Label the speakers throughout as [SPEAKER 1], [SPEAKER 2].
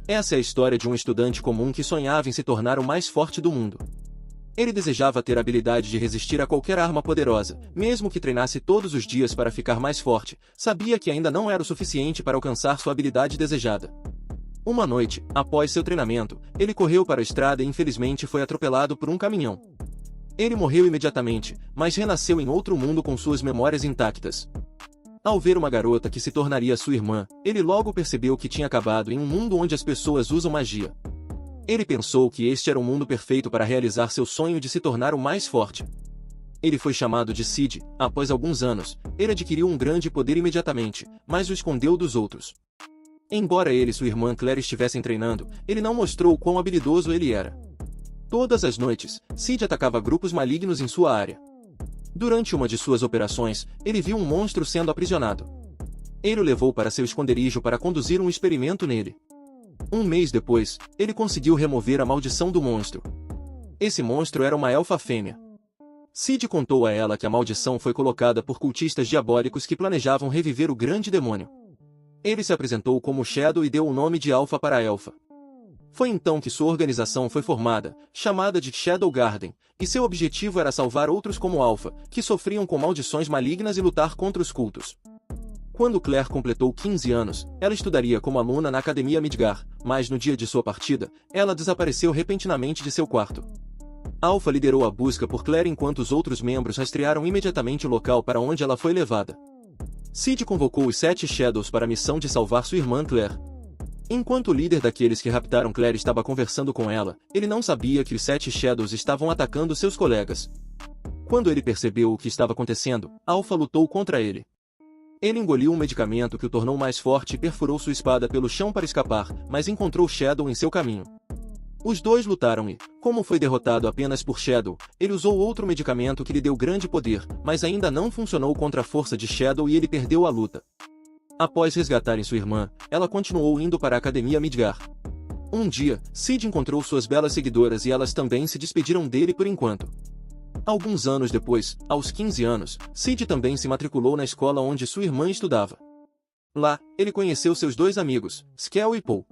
[SPEAKER 1] Essa é a história de um estudante comum que sonhava em se tornar o mais forte do mundo. Ele desejava ter a habilidade de resistir a qualquer arma poderosa, mesmo que treinasse todos os dias para ficar mais forte, sabia que ainda não era o suficiente para alcançar sua habilidade desejada. Uma noite, após seu treinamento, ele correu para a estrada e infelizmente foi atropelado por um caminhão. Ele morreu imediatamente, mas renasceu em outro mundo com suas memórias intactas. Ao ver uma garota que se tornaria sua irmã, ele logo percebeu que tinha acabado em um mundo onde as pessoas usam magia. Ele pensou que este era um mundo perfeito para realizar seu sonho de se tornar o mais forte. Ele foi chamado de Sid. Após alguns anos, ele adquiriu um grande poder imediatamente, mas o escondeu dos outros. Embora ele e sua irmã Claire estivessem treinando, ele não mostrou quão habilidoso ele era. Todas as noites, Sid atacava grupos malignos em sua área. Durante uma de suas operações, ele viu um monstro sendo aprisionado. Ele o levou para seu esconderijo para conduzir um experimento nele. Um mês depois, ele conseguiu remover a maldição do monstro. Esse monstro era uma elfa fêmea. Sid contou a ela que a maldição foi colocada por cultistas diabólicos que planejavam reviver o grande demônio. Ele se apresentou como Shadow e deu o nome de Alpha para a elfa. Foi então que sua organização foi formada, chamada de Shadow Garden, e seu objetivo era salvar outros como Alpha, que sofriam com maldições malignas e lutar contra os cultos. Quando Claire completou 15 anos, ela estudaria como aluna na Academia Midgar, mas no dia de sua partida, ela desapareceu repentinamente de seu quarto. Alpha liderou a busca por Claire enquanto os outros membros rastrearam imediatamente o local para onde ela foi levada. Sid convocou os 7 Shadows para a missão de salvar sua irmã Claire. Enquanto o líder daqueles que raptaram Claire estava conversando com ela, ele não sabia que os 7 Shadows estavam atacando seus colegas. Quando ele percebeu o que estava acontecendo, Alpha lutou contra ele. Ele engoliu um medicamento que o tornou mais forte e perfurou sua espada pelo chão para escapar, mas encontrou Shadow em seu caminho. Os dois lutaram e, como foi derrotado apenas por Shadow, ele usou outro medicamento que lhe deu grande poder, mas ainda não funcionou contra a força de Shadow e ele perdeu a luta. Após resgatarem sua irmã, ela continuou indo para a Academia Midgar. Um dia, Sid encontrou suas belas seguidoras e elas também se despediram dele por enquanto. Alguns anos depois, aos 15 anos, Sid também se matriculou na escola onde sua irmã estudava. Lá, ele conheceu seus 2 amigos, Skel e Paul.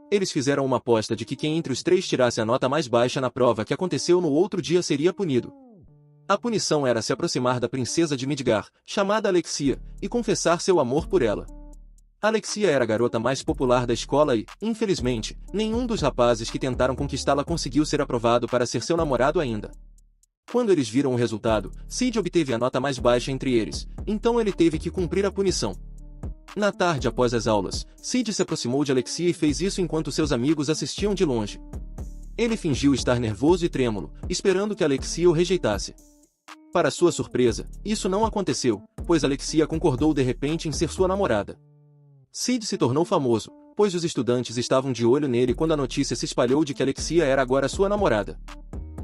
[SPEAKER 1] Eles fizeram uma aposta de que quem entre os 3 tirasse a nota mais baixa na prova que aconteceu no outro dia seria punido. A punição era se aproximar da princesa de Midgar, chamada Alexia, e confessar seu amor por ela. Alexia era a garota mais popular da escola e, infelizmente, nenhum dos rapazes que tentaram conquistá-la conseguiu ser aprovado para ser seu namorado ainda. Quando eles viram o resultado, Sid obteve a nota mais baixa entre eles, então ele teve que cumprir a punição. Na tarde após as aulas, Sid se aproximou de Alexia e fez isso enquanto seus amigos assistiam de longe. Ele fingiu estar nervoso e trêmulo, esperando que Alexia o rejeitasse. Para sua surpresa, isso não aconteceu, pois Alexia concordou de repente em ser sua namorada. Sid se tornou famoso, pois os estudantes estavam de olho nele quando a notícia se espalhou de que Alexia era agora sua namorada.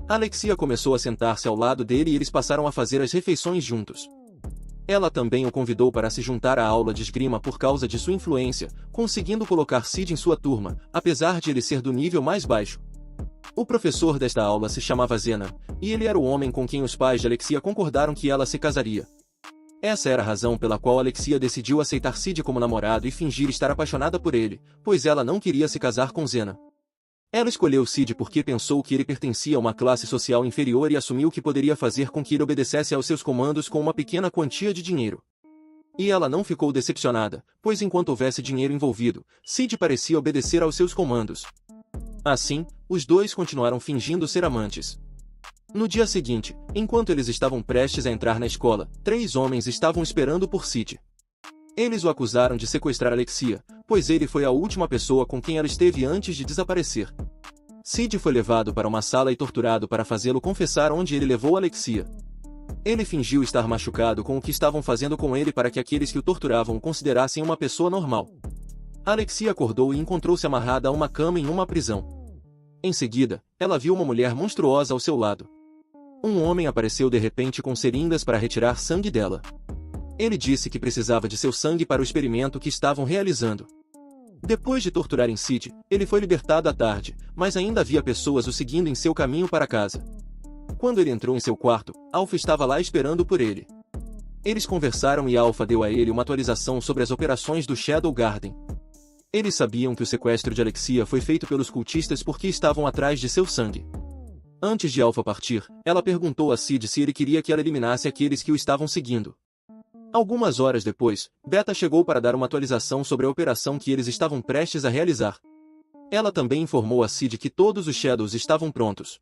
[SPEAKER 1] Alexia começou a sentar-se ao lado dele e eles passaram a fazer as refeições juntos. Ela também o convidou para se juntar à aula de esgrima por causa de sua influência, conseguindo colocar Sid em sua turma, apesar de ele ser do nível mais baixo. O professor desta aula se chamava Zenan, e ele era o homem com quem os pais de Alexia concordaram que ela se casaria. Essa era a razão pela qual Alexia decidiu aceitar Sid como namorado e fingir estar apaixonada por ele, pois ela não queria se casar com Zenan. Ela escolheu Sid porque pensou que ele pertencia a uma classe social inferior e assumiu que poderia fazer com que ele obedecesse aos seus comandos com uma pequena quantia de dinheiro. E ela não ficou decepcionada, pois enquanto houvesse dinheiro envolvido, Sid parecia obedecer aos seus comandos. Assim, os dois continuaram fingindo ser amantes. No dia seguinte, enquanto eles estavam prestes a entrar na escola, 3 homens estavam esperando por Sid. Eles o acusaram de sequestrar Alexia, pois ele foi a última pessoa com quem ela esteve antes de desaparecer. Sid foi levado para uma sala e torturado para fazê-lo confessar onde ele levou Alexia. Ele fingiu estar machucado com o que estavam fazendo com ele para que aqueles que o torturavam o considerassem uma pessoa normal. Alexia acordou e encontrou-se amarrada a uma cama em uma prisão. Em seguida, ela viu uma mulher monstruosa ao seu lado. Um homem apareceu de repente com seringas para retirar sangue dela. Ele disse que precisava de seu sangue para o experimento que estavam realizando. Depois de torturarem Sid, ele foi libertado à tarde, mas ainda havia pessoas o seguindo em seu caminho para casa. Quando ele entrou em seu quarto, Alpha estava lá esperando por ele. Eles conversaram e Alpha deu a ele uma atualização sobre as operações do Shadow Garden. Eles sabiam que o sequestro de Alexia foi feito pelos cultistas porque estavam atrás de seu sangue. Antes de Alpha partir, ela perguntou a Sid se ele queria que ela eliminasse aqueles que o estavam seguindo. Algumas horas depois, Beta chegou para dar uma atualização sobre a operação que eles estavam prestes a realizar. Ela também informou a Sid que todos os Shadows estavam prontos.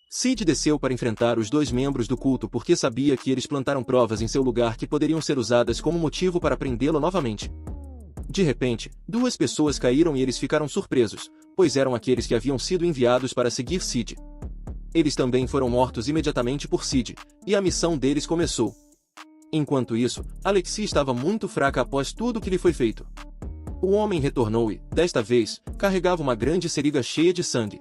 [SPEAKER 1] Sid desceu para enfrentar os dois membros do culto porque sabia que eles plantaram provas em seu lugar que poderiam ser usadas como motivo para prendê-lo novamente. De repente, duas pessoas caíram e eles ficaram surpresos, pois eram aqueles que haviam sido enviados para seguir Sid. Eles também foram mortos imediatamente por Sid, e a missão deles começou. Enquanto isso, Alexia estava muito fraca após tudo que lhe foi feito. O homem retornou e, desta vez, carregava uma grande seringa cheia de sangue.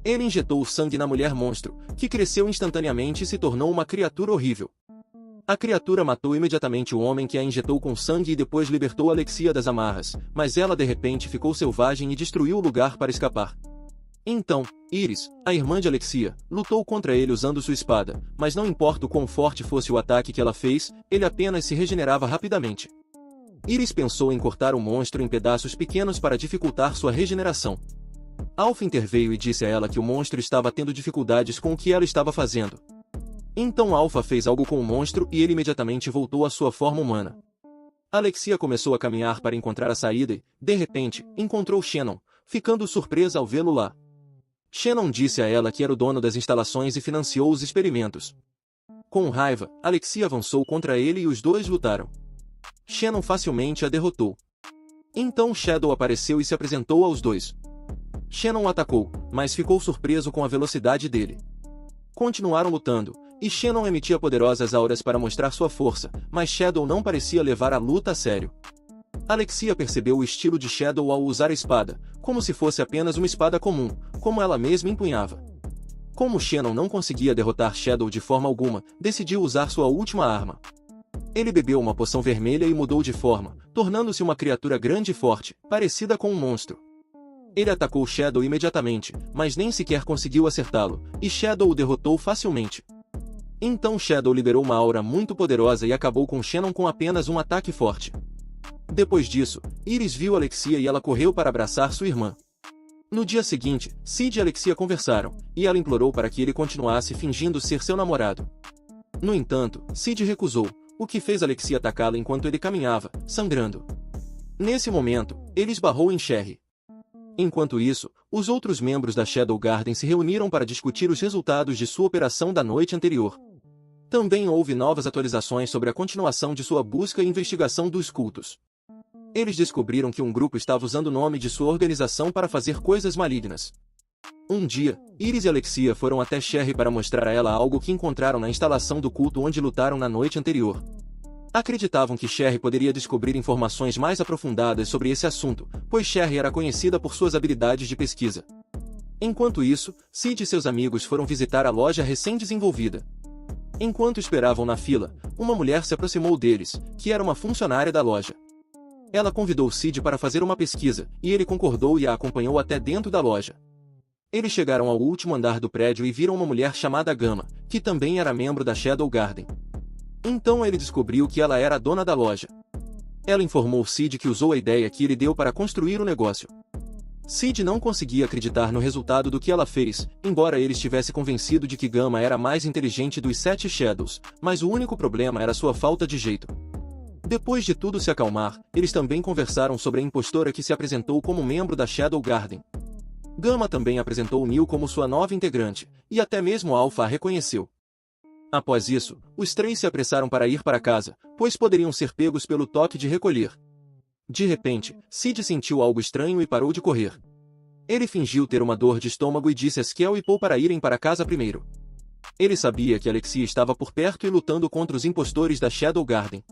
[SPEAKER 1] Ele injetou o sangue na mulher monstro, que cresceu instantaneamente e se tornou uma criatura horrível. A criatura matou imediatamente o homem que a injetou com sangue e depois libertou Alexia das amarras, mas ela de repente ficou selvagem e destruiu o lugar para escapar. Então, Iris, a irmã de Alexia, lutou contra ele usando sua espada, mas não importa o quão forte fosse o ataque que ela fez, ele apenas se regenerava rapidamente. Iris pensou em cortar o monstro em pedaços pequenos para dificultar sua regeneração. Alpha interveio e disse a ela que o monstro estava tendo dificuldades com o que ela estava fazendo. Então Alpha fez algo com o monstro e ele imediatamente voltou à sua forma humana. Alexia começou a caminhar para encontrar a saída e, de repente, encontrou Shannon, ficando surpresa ao vê-lo lá. Shannon disse a ela que era o dono das instalações e financiou os experimentos. Com raiva, Alexia avançou contra ele e os dois lutaram. Shannon facilmente a derrotou. Então Shadow apareceu e se apresentou aos dois. Shannon o atacou, mas ficou surpreso com a velocidade dele. Continuaram lutando, e Shannon emitia poderosas auras para mostrar sua força, mas Shadow não parecia levar a luta a sério. Alexia percebeu o estilo de Shadow ao usar a espada, como se fosse apenas uma espada comum, como ela mesma empunhava. Como Shannon não conseguia derrotar Shadow de forma alguma, decidiu usar sua última arma. Ele bebeu uma poção vermelha e mudou de forma, tornando-se uma criatura grande e forte, parecida com um monstro. Ele atacou Shadow imediatamente, mas nem sequer conseguiu acertá-lo, e Shadow o derrotou facilmente. Então Shadow liberou uma aura muito poderosa e acabou com Shannon com apenas um ataque forte. Depois disso, Iris viu Alexia e ela correu para abraçar sua irmã. No dia seguinte, Sid e Alexia conversaram, e ela implorou para que ele continuasse fingindo ser seu namorado. No entanto, Sid recusou, o que fez Alexia atacá-la enquanto ele caminhava, sangrando. Nesse momento, ele esbarrou em Sherry. Enquanto isso, os outros membros da Shadow Garden se reuniram para discutir os resultados de sua operação da noite anterior. Também houve novas atualizações sobre a continuação de sua busca e investigação dos cultos. Eles descobriram que um grupo estava usando o nome de sua organização para fazer coisas malignas. Um dia, Iris e Alexia foram até Sherry para mostrar a ela algo que encontraram na instalação do culto onde lutaram na noite anterior. Acreditavam que Sherry poderia descobrir informações mais aprofundadas sobre esse assunto, pois Sherry era conhecida por suas habilidades de pesquisa. Enquanto isso, Sid e seus amigos foram visitar a loja recém-desenvolvida. Enquanto esperavam na fila, uma mulher se aproximou deles, que era uma funcionária da loja. Ela convidou Sid para fazer uma pesquisa, e ele concordou e a acompanhou até dentro da loja. Eles chegaram ao último andar do prédio e viram uma mulher chamada Gamma, que também era membro da Shadow Garden. Então ele descobriu que ela era a dona da loja. Ela informou Sid que usou a ideia que ele deu para construir o negócio. Sid não conseguia acreditar no resultado do que ela fez, embora ele estivesse convencido de que Gamma era a mais inteligente dos 7 Shadows, mas o único problema era sua falta de jeito. Depois de tudo se acalmar, eles também conversaram sobre a impostora que se apresentou como membro da Shadow Garden. Gamma também apresentou Neil como sua nova integrante, e até mesmo Alpha a reconheceu. Após isso, os três se apressaram para ir para casa, pois poderiam ser pegos pelo toque de recolher. De repente, Sid sentiu algo estranho e parou de correr. Ele fingiu ter uma dor de estômago e disse a Skel e Paul para irem para casa primeiro. Ele sabia que Alexia estava por perto e lutando contra os impostores da Shadow Garden.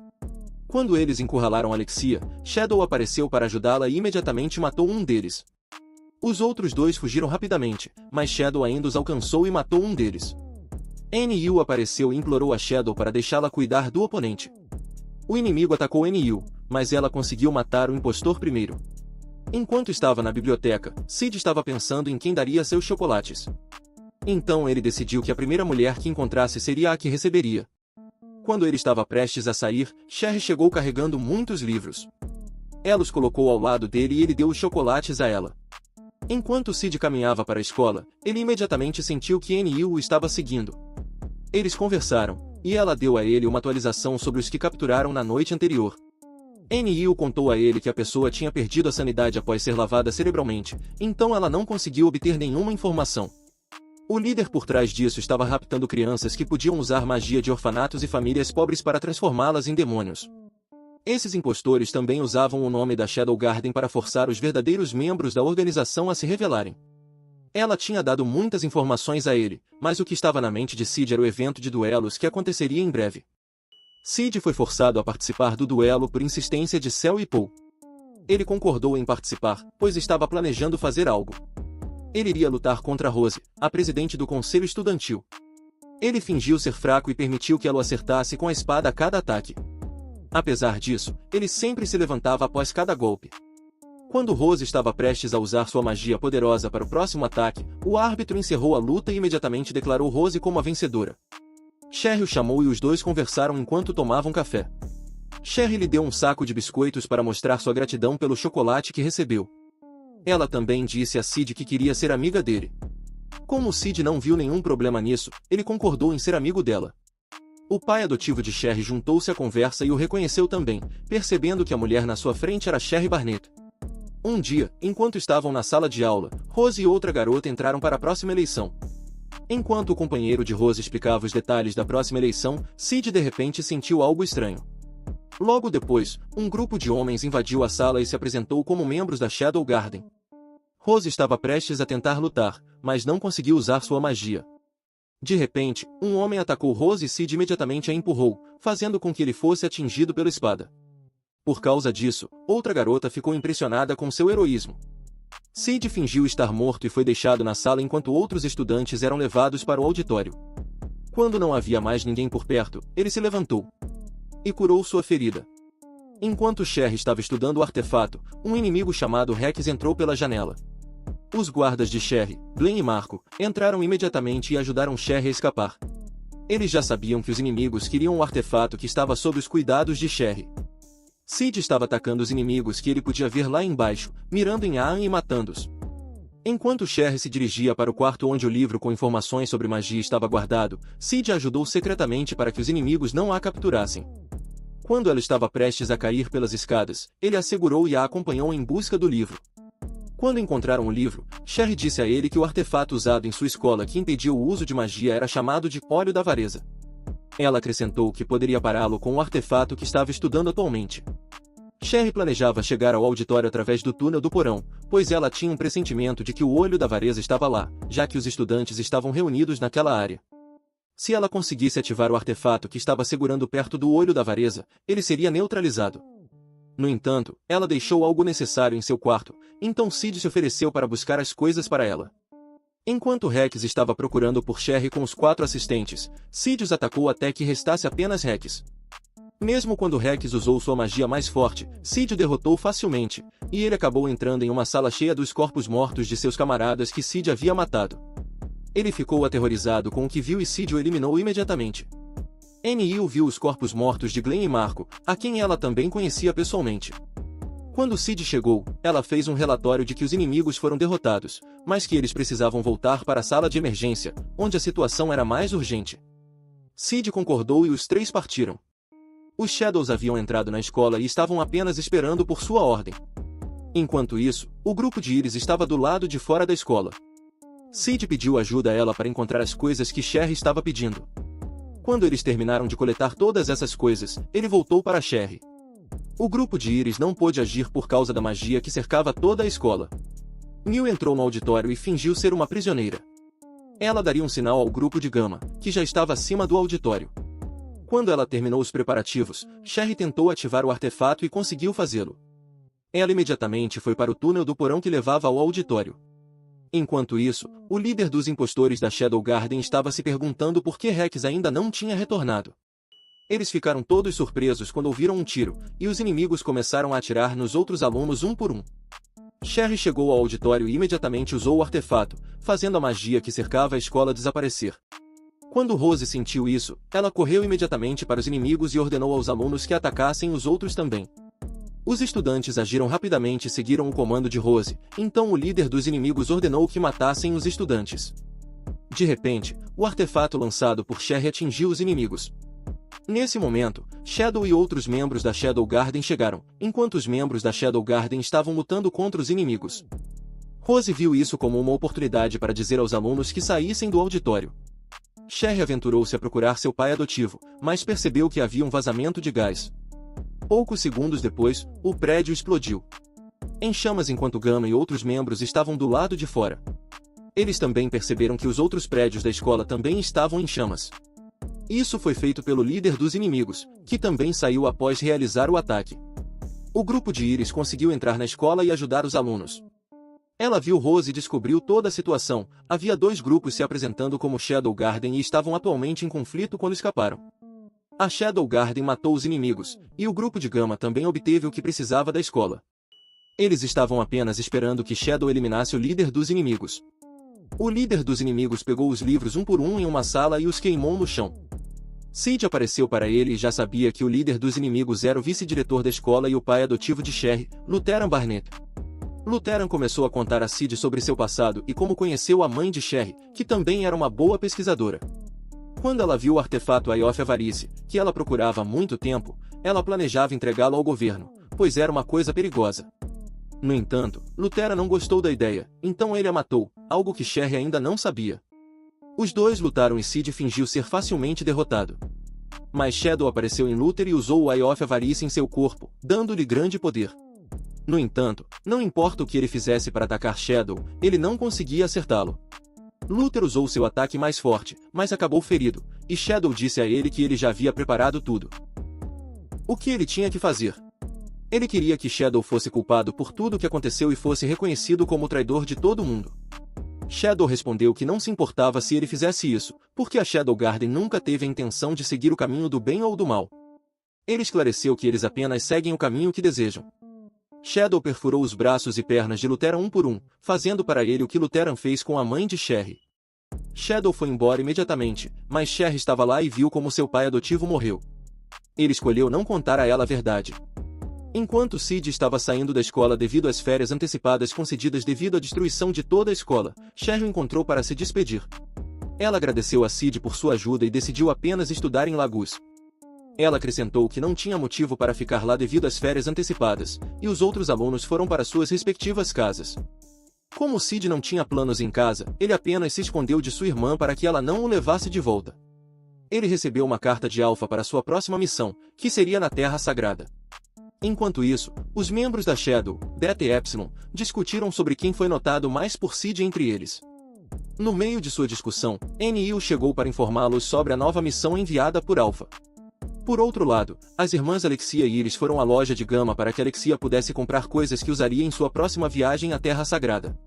[SPEAKER 1] Quando eles encurralaram Alexia, Shadow apareceu para ajudá-la e imediatamente matou um deles. Os outros dois fugiram rapidamente, mas Shadow ainda os alcançou e matou um deles. NU apareceu e implorou a Shadow para deixá-la cuidar do oponente. O inimigo atacou NU, mas ela conseguiu matar o impostor primeiro. Enquanto estava na biblioteca, Sid estava pensando em quem daria seus chocolates. Então ele decidiu que a primeira mulher que encontrasse seria a que receberia. Quando ele estava prestes a sair, Sherry chegou carregando muitos livros. Ela os colocou ao lado dele e ele deu os chocolates a ela. Enquanto Sid caminhava para a escola, ele imediatamente sentiu que Annie o estava seguindo. Eles conversaram, e ela deu a ele uma atualização sobre os que capturaram na noite anterior. Annie contou a ele que a pessoa tinha perdido a sanidade após ser lavada cerebralmente, então ela não conseguiu obter nenhuma informação. O líder por trás disso estava raptando crianças que podiam usar magia de orfanatos e famílias pobres para transformá-las em demônios. Esses impostores também usavam o nome da Shadow Garden para forçar os verdadeiros membros da organização a se revelarem. Ela tinha dado muitas informações a ele, mas o que estava na mente de Sid era o evento de duelos que aconteceria em breve. Sid foi forçado a participar do duelo por insistência de Cell e Paul. Ele concordou em participar, pois estava planejando fazer algo. Ele iria lutar contra Rose, a presidente do conselho estudantil. Ele fingiu ser fraco e permitiu que ela o acertasse com a espada a cada ataque. Apesar disso, ele sempre se levantava após cada golpe. Quando Rose estava prestes a usar sua magia poderosa para o próximo ataque, o árbitro encerrou a luta e imediatamente declarou Rose como a vencedora. Sherry o chamou e os dois conversaram enquanto tomavam café. Sherry lhe deu um saco de biscoitos para mostrar sua gratidão pelo chocolate que recebeu. Ela também disse a Sid que queria ser amiga dele. Como Sid não viu nenhum problema nisso, ele concordou em ser amigo dela. O pai adotivo de Sherry juntou-se à conversa e o reconheceu também, percebendo que a mulher na sua frente era Sherry Barnett. Um dia, enquanto estavam na sala de aula, Rose e outra garota entraram para a próxima eleição. Enquanto o companheiro de Rose explicava os detalhes da próxima eleição, Sid de repente sentiu algo estranho. Logo depois, um grupo de homens invadiu a sala e se apresentou como membros da Shadow Garden. Rose estava prestes a tentar lutar, mas não conseguiu usar sua magia. De repente, um homem atacou Rose e Sid imediatamente a empurrou, fazendo com que ele fosse atingido pela espada. Por causa disso, outra garota ficou impressionada com seu heroísmo. Sid fingiu estar morto e foi deixado na sala enquanto outros estudantes eram levados para o auditório. Quando não havia mais ninguém por perto, ele se levantou e curou sua ferida. Enquanto Sherry estava estudando o artefato, um inimigo chamado Rex entrou pela janela. Os guardas de Sherry, Glenn e Marco, entraram imediatamente e ajudaram Sherry a escapar. Eles já sabiam que os inimigos queriam o artefato que estava sob os cuidados de Sherry. Sid estava atacando os inimigos que ele podia ver lá embaixo, mirando em Aan e matando-os. Enquanto Sherry se dirigia para o quarto onde o livro com informações sobre magia estava guardado, Sid a ajudou secretamente para que os inimigos não a capturassem. Quando ela estava prestes a cair pelas escadas, ele a segurou e a acompanhou em busca do livro. Quando encontraram o livro, Sherry disse a ele que o artefato usado em sua escola que impediu o uso de magia era chamado de Óleo da Avareza. Ela acrescentou que poderia pará-lo com o artefato que estava estudando atualmente. Sherry planejava chegar ao auditório através do túnel do porão, pois ela tinha um pressentimento de que o Olho da Avareza estava lá, já que os estudantes estavam reunidos naquela área. Se ela conseguisse ativar o artefato que estava segurando perto do Olho da Avareza, ele seria neutralizado. No entanto, ela deixou algo necessário em seu quarto, então Sid se ofereceu para buscar as coisas para ela. Enquanto Rex estava procurando por Sherry com os 4 assistentes, Sid os atacou até que restasse apenas Rex. Mesmo quando Rex usou sua magia mais forte, Sid o derrotou facilmente, e ele acabou entrando em uma sala cheia dos corpos mortos de seus camaradas que Sid havia matado. Ele ficou aterrorizado com o que viu e Sid o eliminou imediatamente. Annie viu os corpos mortos de Glenn e Marco, a quem ela também conhecia pessoalmente. Quando Sid chegou, ela fez um relatório de que os inimigos foram derrotados, mas que eles precisavam voltar para a sala de emergência, onde a situação era mais urgente. Sid concordou e os 3 partiram. Os Shadows haviam entrado na escola e estavam apenas esperando por sua ordem. Enquanto isso, o grupo de Iris estava do lado de fora da escola. Sid pediu ajuda a ela para encontrar as coisas que Sherry estava pedindo. Quando eles terminaram de coletar todas essas coisas, ele voltou para Sherry. O grupo de Iris não pôde agir por causa da magia que cercava toda a escola. Neil entrou no auditório e fingiu ser uma prisioneira. Ela daria um sinal ao grupo de Gama, que já estava acima do auditório. Quando ela terminou os preparativos, Sherry tentou ativar o artefato e conseguiu fazê-lo. Ela imediatamente foi para o túnel do porão que levava ao auditório. Enquanto isso, o líder dos impostores da Shadow Garden estava se perguntando por que Rex ainda não tinha retornado. Eles ficaram todos surpresos quando ouviram um tiro, e os inimigos começaram a atirar nos outros alunos um por um. Sherry chegou ao auditório e imediatamente usou o artefato, fazendo a magia que cercava a escola desaparecer. Quando Rose sentiu isso, ela correu imediatamente para os inimigos e ordenou aos alunos que atacassem os outros também. Os estudantes agiram rapidamente e seguiram o comando de Rose, então o líder dos inimigos ordenou que matassem os estudantes. De repente, o artefato lançado por Sherry atingiu os inimigos. Nesse momento, Shadow e outros membros da Shadow Garden chegaram, enquanto os membros da Shadow Garden estavam lutando contra os inimigos. Rose viu isso como uma oportunidade para dizer aos alunos que saíssem do auditório. Sherry aventurou-se a procurar seu pai adotivo, mas percebeu que havia um vazamento de gás. Poucos segundos depois, o prédio explodiu em chamas enquanto Gamma e outros membros estavam do lado de fora. Eles também perceberam que os outros prédios da escola também estavam em chamas. Isso foi feito pelo líder dos inimigos, que também saiu após realizar o ataque. O grupo de Iris conseguiu entrar na escola e ajudar os alunos. Ela viu Rose e descobriu toda a situação. Havia dois grupos se apresentando como Shadow Garden e estavam atualmente em conflito quando escaparam. A Shadow Garden matou os inimigos, e o grupo de Gamma também obteve o que precisava da escola. Eles estavam apenas esperando que Shadow eliminasse o líder dos inimigos. O líder dos inimigos pegou os livros um por um em uma sala e os queimou no chão. Sid apareceu para ele e já sabia que o líder dos inimigos era o vice-diretor da escola e o pai adotivo de Sherry, Lutheran Barnett. Lutheran começou a contar a Sid sobre seu passado e como conheceu a mãe de Sherry, que também era uma boa pesquisadora. Quando ela viu o artefato Eye of Avarice, que ela procurava há muito tempo, ela planejava entregá-lo ao governo, pois era uma coisa perigosa. No entanto, Lutheran não gostou da ideia, então ele a matou, algo que Sherry ainda não sabia. Os dois lutaram e Sid fingiu ser facilmente derrotado. Mas Shadow apareceu em Luther e usou o Eye of Avarice em seu corpo, dando-lhe grande poder. No entanto, não importa o que ele fizesse para atacar Shadow, ele não conseguia acertá-lo. Luther usou seu ataque mais forte, mas acabou ferido, e Shadow disse a ele que ele já havia preparado tudo. O que ele tinha que fazer? Ele queria que Shadow fosse culpado por tudo o que aconteceu e fosse reconhecido como o traidor de todo mundo. Shadow respondeu que não se importava se ele fizesse isso, porque a Shadow Garden nunca teve a intenção de seguir o caminho do bem ou do mal. Ele esclareceu que eles apenas seguem o caminho que desejam. Shadow perfurou os braços e pernas de Lutheran um por um, fazendo para ele o que Lutheran fez com a mãe de Sherry. Shadow foi embora imediatamente, mas Sherry estava lá e viu como seu pai adotivo morreu. Ele escolheu não contar a ela a verdade. Enquanto Sid estava saindo da escola devido às férias antecipadas concedidas devido à destruição de toda a escola, Sherry o encontrou para se despedir. Ela agradeceu a Sid por sua ajuda e decidiu apenas estudar em Lagos. Ela acrescentou que não tinha motivo para ficar lá devido às férias antecipadas, e os outros alunos foram para suas respectivas casas. Como Sid não tinha planos em casa, ele apenas se escondeu de sua irmã para que ela não o levasse de volta. Ele recebeu uma carta de Alpha para sua próxima missão, que seria na Terra Sagrada. Enquanto isso, os membros da Shadow, Beta e Epsilon, discutiram sobre quem foi notado mais por Sid entre eles. No meio de sua discussão, N.I.O. chegou para informá-los sobre a nova missão enviada por Alpha. Por outro lado, as irmãs Alexia e Iris foram à loja de Gamma para que Alexia pudesse comprar coisas que usaria em sua próxima viagem à Terra Sagrada.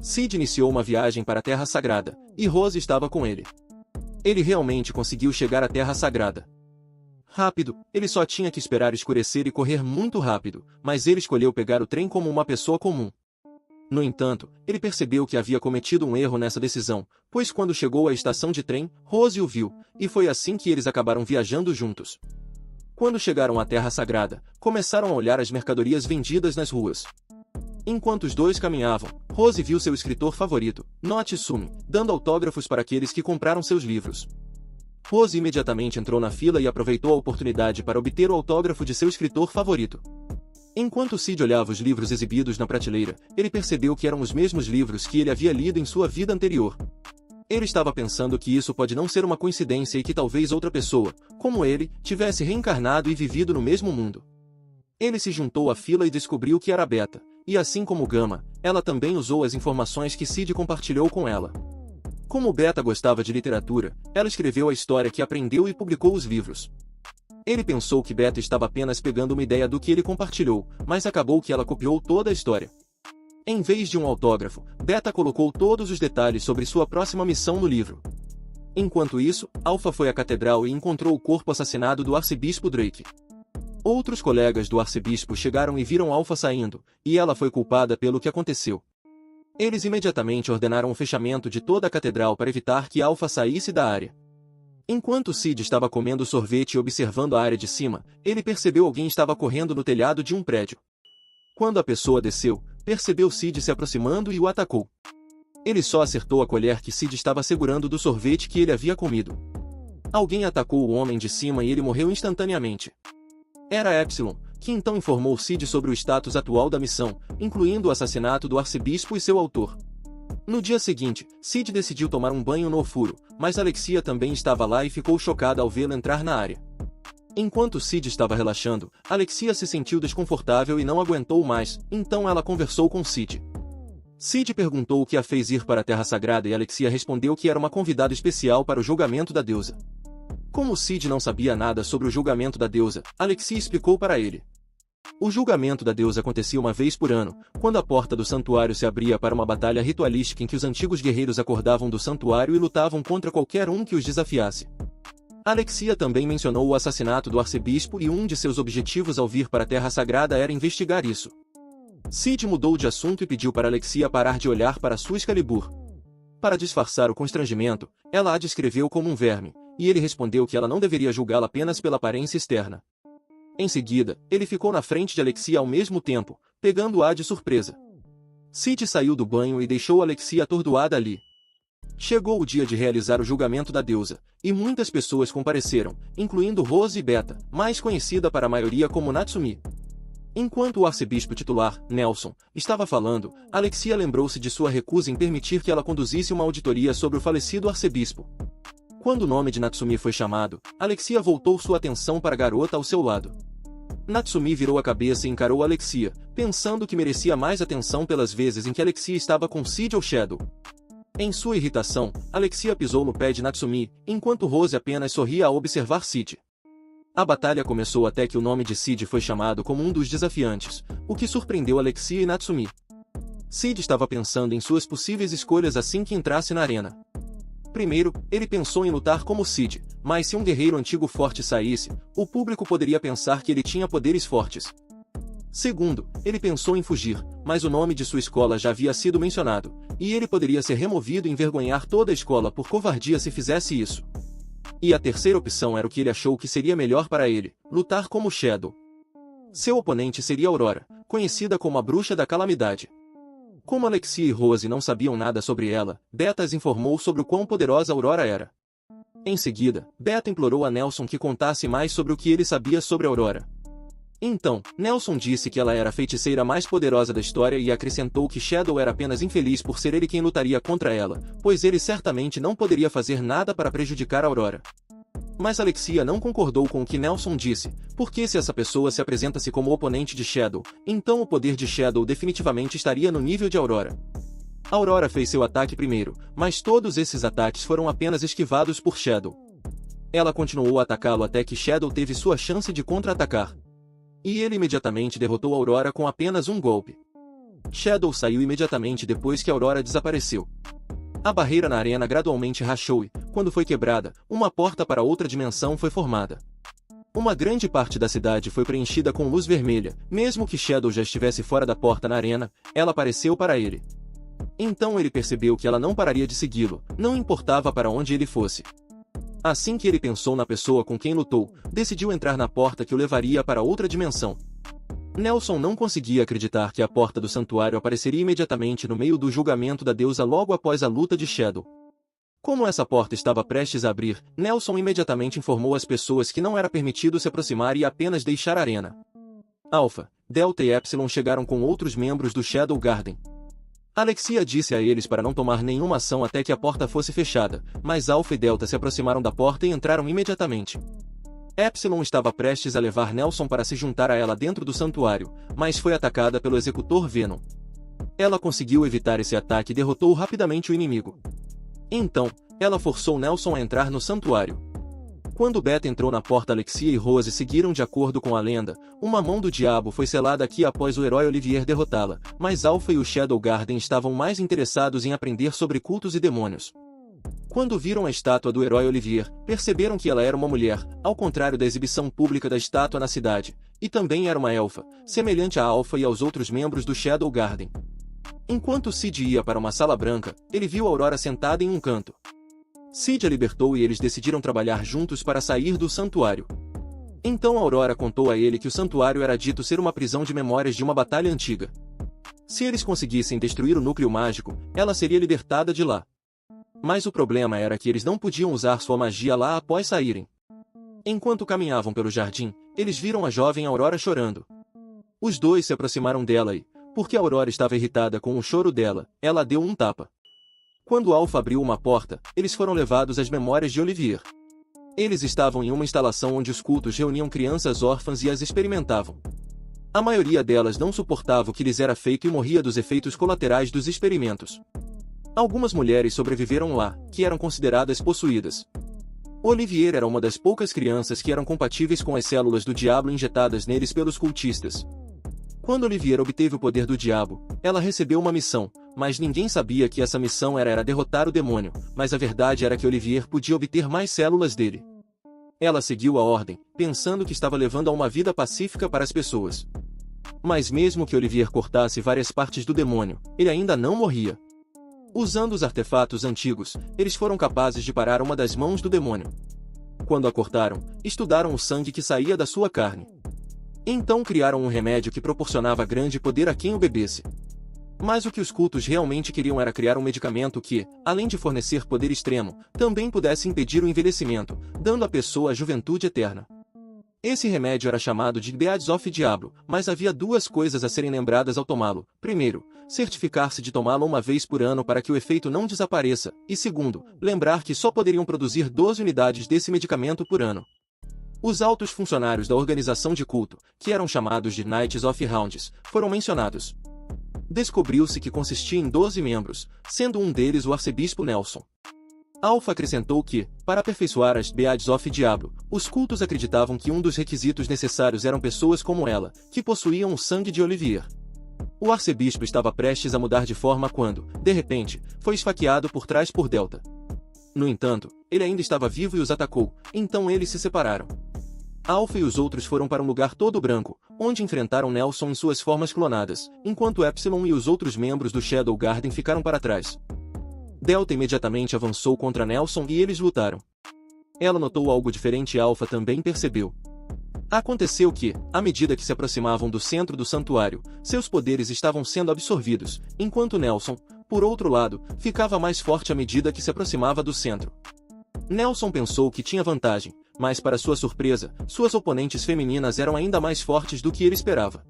[SPEAKER 1] Sid iniciou uma viagem para a Terra Sagrada, e Rose estava com ele. Ele realmente conseguiu chegar à Terra Sagrada. Rápido, ele só tinha que esperar escurecer e correr muito rápido, mas ele escolheu pegar o trem como uma pessoa comum. No entanto, ele percebeu que havia cometido um erro nessa decisão, pois quando chegou à estação de trem, Rose o viu, e foi assim que eles acabaram viajando juntos. Quando chegaram à Terra Sagrada, começaram a olhar as mercadorias vendidas nas ruas. Enquanto os dois caminhavam, Rose viu seu escritor favorito, Note Sumi, dando autógrafos para aqueles que compraram seus livros. Rose imediatamente entrou na fila e aproveitou a oportunidade para obter o autógrafo de seu escritor favorito. Enquanto Sid olhava os livros exibidos na prateleira, ele percebeu que eram os mesmos livros que ele havia lido em sua vida anterior. Ele estava pensando que isso pode não ser uma coincidência e que talvez outra pessoa, como ele, tivesse reencarnado e vivido no mesmo mundo. Ele se juntou à fila e descobriu que era Beta, e assim como Gamma, ela também usou as informações que Sid compartilhou com ela. Como Beta gostava de literatura, ela escreveu a história que aprendeu e publicou os livros. Ele pensou que Beta estava apenas pegando uma ideia do que ele compartilhou, mas acabou que ela copiou toda a história. Em vez de um autógrafo, Beta colocou todos os detalhes sobre sua próxima missão no livro. Enquanto isso, Alpha foi à catedral e encontrou o corpo assassinado do arcebispo Drake. Outros colegas do arcebispo chegaram e viram Alpha saindo, e ela foi culpada pelo que aconteceu. Eles imediatamente ordenaram o fechamento de toda a catedral para evitar que Alpha saísse da área. Enquanto Sid estava comendo sorvete e observando a área de cima, ele percebeu alguém estava correndo no telhado de um prédio. Quando a pessoa desceu, percebeu Sid se aproximando e o atacou. Ele só acertou a colher que Sid estava segurando do sorvete que ele havia comido. Alguém atacou o homem de cima e ele morreu instantaneamente. Era Epsilon, que então informou Sid sobre o status atual da missão, incluindo o assassinato do arcebispo e seu autor. No dia seguinte, Sid decidiu tomar um banho no ofuro, mas Alexia também estava lá e ficou chocada ao vê-lo entrar na área. Enquanto Sid estava relaxando, Alexia se sentiu desconfortável e não aguentou mais, então ela conversou com Sid. Sid perguntou o que a fez ir para a Terra Sagrada e Alexia respondeu que era uma convidada especial para o julgamento da deusa. Como Sid não sabia nada sobre o julgamento da deusa, Alexia explicou para ele. O julgamento da deusa acontecia uma vez por ano, quando a porta do santuário se abria para uma batalha ritualística em que os antigos guerreiros acordavam do santuário e lutavam contra qualquer um que os desafiasse. Alexia também mencionou o assassinato do arcebispo e um de seus objetivos ao vir para a Terra Sagrada era investigar isso. Sid mudou de assunto e pediu para Alexia parar de olhar para sua Excalibur. Para disfarçar o constrangimento, ela a descreveu como um verme, e ele respondeu que ela não deveria julgá-la apenas pela aparência externa. Em seguida, ele ficou na frente de Alexia ao mesmo tempo, pegando-a de surpresa. Sid saiu do banho e deixou Alexia atordoada ali. Chegou o dia de realizar o julgamento da deusa, e muitas pessoas compareceram, incluindo Rose e Beta, mais conhecida para a maioria como Natsumi. Enquanto o arcebispo titular, Nelson, estava falando, Alexia lembrou-se de sua recusa em permitir que ela conduzisse uma auditoria sobre o falecido arcebispo. Quando o nome de Natsumi foi chamado, Alexia voltou sua atenção para a garota ao seu lado. Natsumi virou a cabeça e encarou Alexia, pensando que merecia mais atenção pelas vezes em que Alexia estava com Sid ou Shadow. Em sua irritação, Alexia pisou no pé de Natsumi, enquanto Rose apenas sorria ao observar Sid. A batalha começou até que o nome de Sid foi chamado como um dos desafiantes, o que surpreendeu Alexia e Natsumi. Sid estava pensando em suas possíveis escolhas assim que entrasse na arena. Primeiro, ele pensou em lutar como Sid, mas se um guerreiro antigo forte saísse, o público poderia pensar que ele tinha poderes fortes. Segundo, ele pensou em fugir, mas o nome de sua escola já havia sido mencionado, e ele poderia ser removido e envergonhar toda a escola por covardia se fizesse isso. E a terceira opção era o que ele achou que seria melhor para ele, lutar como Shadow. Seu oponente seria Aurora, conhecida como a Bruxa da Calamidade. Como Alexia e Rose não sabiam nada sobre ela, Beta as informou sobre o quão poderosa Aurora era. Em seguida, Beta implorou a Nelson que contasse mais sobre o que ele sabia sobre Aurora. Então, Nelson disse que ela era a feiticeira mais poderosa da história e acrescentou que Shadow era apenas infeliz por ser ele quem lutaria contra ela, pois ele certamente não poderia fazer nada para prejudicar Aurora. Mas Alexia não concordou com o que Nelson disse, porque se essa pessoa se apresenta-se como oponente de Shadow, então o poder de Shadow definitivamente estaria no nível de Aurora. Aurora fez seu ataque primeiro, mas todos esses ataques foram apenas esquivados por Shadow. Ela continuou a atacá-lo até que Shadow teve sua chance de contra-atacar. E ele imediatamente derrotou Aurora com apenas um golpe. Shadow saiu imediatamente depois que Aurora desapareceu. A barreira na arena gradualmente rachou e, quando foi quebrada, uma porta para outra dimensão foi formada. Uma grande parte da cidade foi preenchida com luz vermelha, mesmo que Shadow já estivesse fora da porta na arena, ela apareceu para ele. Então ele percebeu que ela não pararia de segui-lo, não importava para onde ele fosse. Assim que ele pensou na pessoa com quem lutou, decidiu entrar na porta que o levaria para outra dimensão. Nelson não conseguia acreditar que a porta do santuário apareceria imediatamente no meio do julgamento da deusa logo após a luta de Shadow. Como essa porta estava prestes a abrir, Nelson imediatamente informou as pessoas que não era permitido se aproximar e apenas deixar a arena. Alpha, Delta e Epsilon chegaram com outros membros do Shadow Garden. Alexia disse a eles para não tomar nenhuma ação até que a porta fosse fechada, mas Alpha e Delta se aproximaram da porta e entraram imediatamente. Epsilon estava prestes a levar Nelson para se juntar a ela dentro do santuário, mas foi atacada pelo Executor Venom. Ela conseguiu evitar esse ataque e derrotou rapidamente o inimigo. Então, ela forçou Nelson a entrar no santuário. Quando Beta entrou na porta, Alexia e Rose seguiram de acordo com a lenda. Uma mão do diabo foi selada aqui após o herói Olivier derrotá-la, mas Alpha e o Shadow Garden estavam mais interessados em aprender sobre cultos e demônios. Quando viram a estátua do herói Olivier, perceberam que ela era uma mulher, ao contrário da exibição pública da estátua na cidade, e também era uma elfa, semelhante a Alpha e aos outros membros do Shadow Garden. Enquanto Sid ia para uma sala branca, ele viu Aurora sentada em um canto. Sid a libertou e eles decidiram trabalhar juntos para sair do santuário. Então Aurora contou a ele que o santuário era dito ser uma prisão de memórias de uma batalha antiga. Se eles conseguissem destruir o núcleo mágico, ela seria libertada de lá. Mas o problema era que eles não podiam usar sua magia lá após saírem. Enquanto caminhavam pelo jardim, eles viram a jovem Aurora chorando. Os dois se aproximaram dela e, porque a Aurora estava irritada com o choro dela, ela deu um tapa. Quando Alpha abriu uma porta, eles foram levados às memórias de Olivier. Eles estavam em uma instalação onde os cultos reuniam crianças órfãs e as experimentavam. A maioria delas não suportava o que lhes era feito e morria dos efeitos colaterais dos experimentos. Algumas mulheres sobreviveram lá, que eram consideradas possuídas. Olivier era uma das poucas crianças que eram compatíveis com as células do diabo injetadas neles pelos cultistas. Quando Olivier obteve o poder do diabo, ela recebeu uma missão, mas ninguém sabia que essa missão era derrotar o demônio, mas a verdade era que Olivier podia obter mais células dele. Ela seguiu a ordem, pensando que estava levando a uma vida pacífica para as pessoas. Mas mesmo que Olivier cortasse várias partes do demônio, ele ainda não morria. Usando os artefatos antigos, eles foram capazes de parar uma das mãos do demônio. Quando a cortaram, estudaram o sangue que saía da sua carne. Então criaram um remédio que proporcionava grande poder a quem o bebesse. Mas o que os cultos realmente queriam era criar um medicamento que, além de fornecer poder extremo, também pudesse impedir o envelhecimento, dando à pessoa a juventude eterna. Esse remédio era chamado de Beads of Diablo, mas havia duas coisas a serem lembradas ao tomá-lo. Primeiro, certificar-se de tomá-lo uma vez por ano para que o efeito não desapareça, e segundo, lembrar que só poderiam produzir 12 unidades desse medicamento por ano. Os altos funcionários da organização de culto, que eram chamados de Knights of Rounds, foram mencionados. Descobriu-se que consistia em 12 membros, sendo um deles o arcebispo Nelson. Alpha acrescentou que, para aperfeiçoar as Beads of Diablo, os cultos acreditavam que um dos requisitos necessários eram pessoas como ela, que possuíam o sangue de Olivier. O arcebispo estava prestes a mudar de forma quando, de repente, foi esfaqueado por trás por Delta. No entanto, ele ainda estava vivo e os atacou, então eles se separaram. Alpha e os outros foram para um lugar todo branco, onde enfrentaram Nelson em suas formas clonadas, enquanto Epsilon e os outros membros do Shadow Garden ficaram para trás. Delta imediatamente avançou contra Nelson e eles lutaram. Ela notou algo diferente e Alpha também percebeu. Aconteceu que, à medida que se aproximavam do centro do santuário, seus poderes estavam sendo absorvidos, enquanto Nelson, por outro lado, ficava mais forte à medida que se aproximava do centro. Nelson pensou que tinha vantagem, mas para sua surpresa, suas oponentes femininas eram ainda mais fortes do que ele esperava.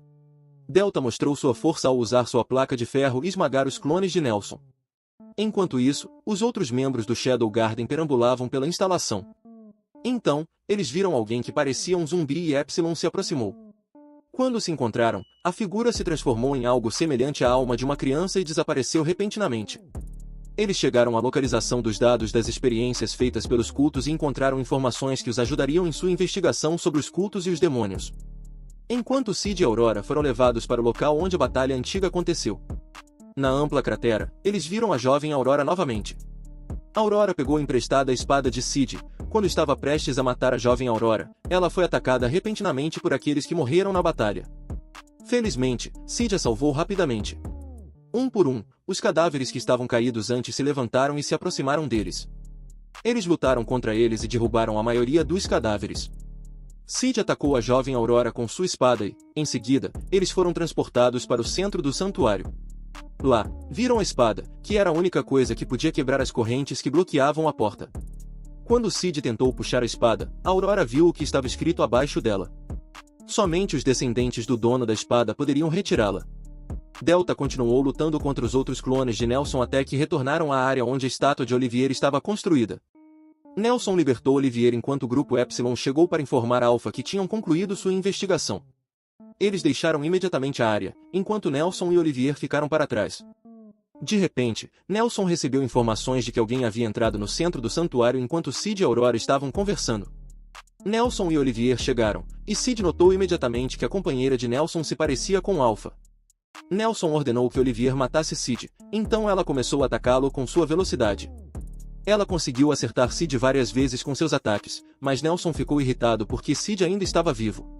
[SPEAKER 1] Delta mostrou sua força ao usar sua placa de ferro e esmagar os clones de Nelson. Enquanto isso, os outros membros do Shadow Garden perambulavam pela instalação. Então, eles viram alguém que parecia um zumbi e Epsilon se aproximou. Quando se encontraram, a figura se transformou em algo semelhante à alma de uma criança e desapareceu repentinamente. Eles chegaram à localização dos dados das experiências feitas pelos cultos e encontraram informações que os ajudariam em sua investigação sobre os cultos e os demônios. Enquanto Sid e Aurora foram levados para o local onde a batalha antiga aconteceu. Na ampla cratera, eles viram a jovem Aurora novamente. Aurora pegou emprestada a espada de Sid. Quando estava prestes a matar a jovem Aurora, ela foi atacada repentinamente por aqueles que morreram na batalha. Felizmente, Sid a salvou rapidamente. Um por um, os cadáveres que estavam caídos antes se levantaram e se aproximaram deles. Eles lutaram contra eles e derrubaram a maioria dos cadáveres. Sid atacou a jovem Aurora com sua espada e, em seguida, eles foram transportados para o centro do santuário. Lá, viram a espada, que era a única coisa que podia quebrar as correntes que bloqueavam a porta. Quando Sid tentou puxar a espada, Aurora viu o que estava escrito abaixo dela. Somente os descendentes do dono da espada poderiam retirá-la. Delta continuou lutando contra os outros clones de Nelson até que retornaram à área onde a estátua de Olivier estava construída. Nelson libertou Olivier enquanto o grupo Epsilon chegou para informar Alpha que tinham concluído sua investigação. Eles deixaram imediatamente a área, enquanto Nelson e Olivier ficaram para trás. De repente, Nelson recebeu informações de que alguém havia entrado no centro do santuário enquanto Sid e Aurora estavam conversando. Nelson e Olivier chegaram, e Sid notou imediatamente que a companheira de Nelson se parecia com Alpha. Nelson ordenou que Olivier matasse Sid, então ela começou a atacá-lo com sua velocidade. Ela conseguiu acertar Sid várias vezes com seus ataques, mas Nelson ficou irritado porque Sid ainda estava vivo.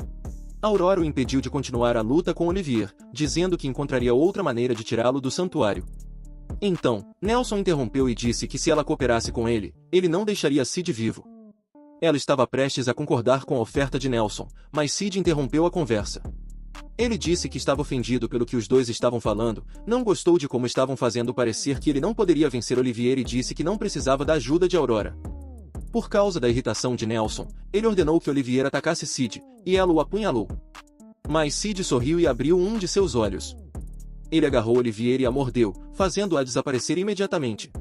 [SPEAKER 1] Aurora o impediu de continuar a luta com Olivier, dizendo que encontraria outra maneira de tirá-lo do santuário. Então, Nelson interrompeu e disse que se ela cooperasse com ele, ele não deixaria Sid vivo. Ela estava prestes a concordar com a oferta de Nelson, mas Sid interrompeu a conversa. Ele disse que estava ofendido pelo que os dois estavam falando, não gostou de como estavam fazendo parecer que ele não poderia vencer Olivier e disse que não precisava da ajuda de Aurora. Por causa da irritação de Nelson, ele ordenou que Olivier atacasse Sid, e ela o apunhalou. Mas Sid sorriu e abriu um de seus olhos. Ele agarrou Olivier e a mordeu, fazendo-a desaparecer imediatamente.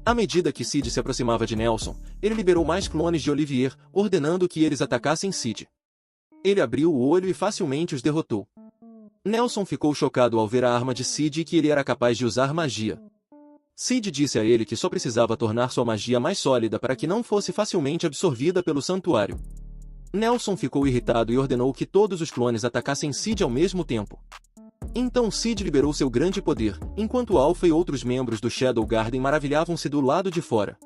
[SPEAKER 1] À medida que Sid se aproximava de Nelson, ele liberou mais clones de Olivier, ordenando que eles atacassem Sid. Ele abriu o olho e facilmente os derrotou. Nelson ficou chocado ao ver a arma de Sid e que ele era capaz de usar magia. Sid disse a ele que só precisava tornar sua magia mais sólida para que não fosse facilmente absorvida pelo santuário. Nelson ficou irritado e ordenou que todos os clones atacassem Sid ao mesmo tempo. Então Sid liberou seu grande poder, enquanto Alpha e outros membros do Shadow Garden maravilhavam-se do lado de fora.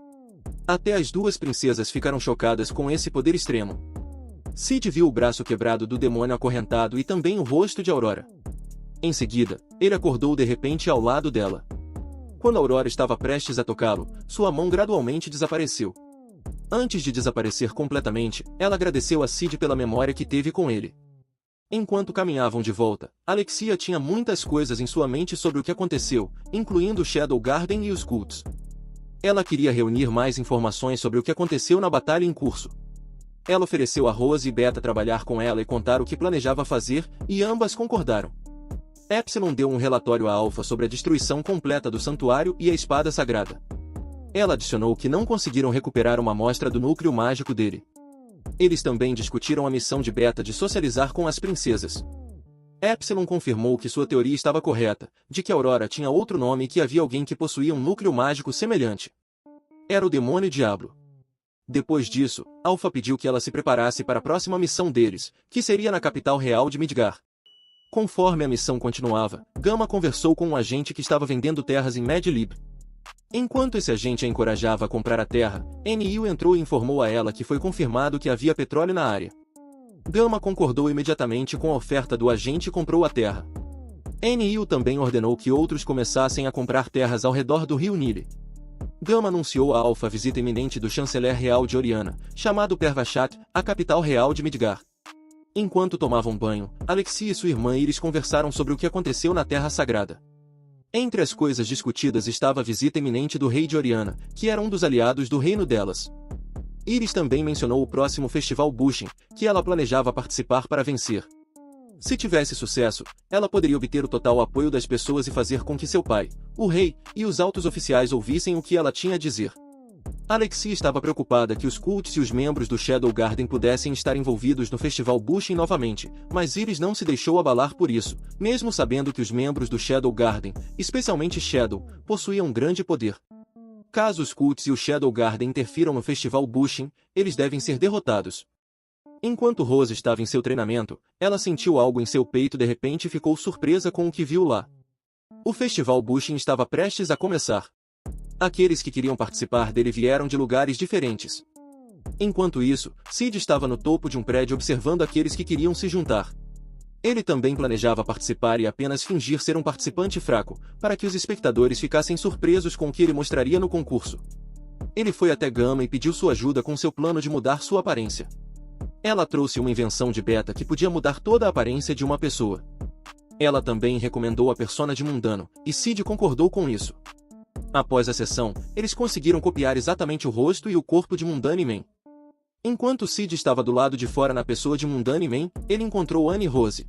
[SPEAKER 1] Até as duas princesas ficaram chocadas com esse poder extremo. Sid viu o braço quebrado do demônio acorrentado e também o rosto de Aurora. Em seguida, ele acordou de repente ao lado dela. Quando Aurora estava prestes a tocá-lo, sua mão gradualmente desapareceu. Antes de desaparecer completamente, ela agradeceu a Sid pela memória que teve com ele. Enquanto caminhavam de volta, Alexia tinha muitas coisas em sua mente sobre o que aconteceu, incluindo o Shadow Garden e os cultos. Ela queria reunir mais informações sobre o que aconteceu na batalha em curso. Ela ofereceu a Rose e Beta trabalhar com ela e contar o que planejava fazer, e ambas concordaram. Epsilon deu um relatório a Alpha sobre a destruição completa do santuário e a espada sagrada. Ela adicionou que não conseguiram recuperar uma amostra do núcleo mágico dele. Eles também discutiram a missão de Beta de socializar com as princesas. Epsilon confirmou que sua teoria estava correta, de que Aurora tinha outro nome e que havia alguém que possuía um núcleo mágico semelhante. Era o demônio Diablo. Depois disso, Alpha pediu que ela se preparasse para a próxima missão deles, que seria na capital real de Midgar. Conforme a missão continuava, Gamma conversou com um agente que estava vendendo terras em Medlib. Enquanto esse agente a encorajava a comprar a terra, NIU entrou e informou a ela que foi confirmado que havia petróleo na área. Gamma concordou imediatamente com a oferta do agente e comprou a terra. NIU também ordenou que outros começassem a comprar terras ao redor do rio Nile. Gamma anunciou a Alpha a visita iminente do chanceler real de Oriana, chamado Pervashat, à capital real de Midgar. Enquanto tomavam banho, Alexia e sua irmã Iris conversaram sobre o que aconteceu na Terra Sagrada. Entre as coisas discutidas estava a visita iminente do rei de Oriana, que era um dos aliados do reino delas. Iris também mencionou o próximo festival Bushin, que ela planejava participar para vencer. Se tivesse sucesso, ela poderia obter o total apoio das pessoas e fazer com que seu pai, o rei, e os altos oficiais ouvissem o que ela tinha a dizer. Alexia estava preocupada que os cultos e os membros do Shadow Garden pudessem estar envolvidos no festival Bushin novamente, mas Iris não se deixou abalar por isso, mesmo sabendo que os membros do Shadow Garden, especialmente Shadow, possuíam um grande poder. Caso os cultos e o Shadow Garden interfiram no festival Bushin, eles devem ser derrotados. Enquanto Rose estava em seu treinamento, ela sentiu algo em seu peito de repente e ficou surpresa com o que viu lá. O festival Bushin estava prestes a começar. Aqueles que queriam participar dele vieram de lugares diferentes. Enquanto isso, Sid estava no topo de um prédio observando aqueles que queriam se juntar. Ele também planejava participar e apenas fingir ser um participante fraco, para que os espectadores ficassem surpresos com o que ele mostraria no concurso. Ele foi até Gamma e pediu sua ajuda com seu plano de mudar sua aparência. Ela trouxe uma invenção de Beta que podia mudar toda a aparência de uma pessoa. Ela também recomendou a persona de Mundano, e Sid concordou com isso. Após a sessão, eles conseguiram copiar exatamente o rosto e o corpo de Mundane Man. Enquanto Sid estava do lado de fora na pessoa de Mundane Man, ele encontrou Annie Rose.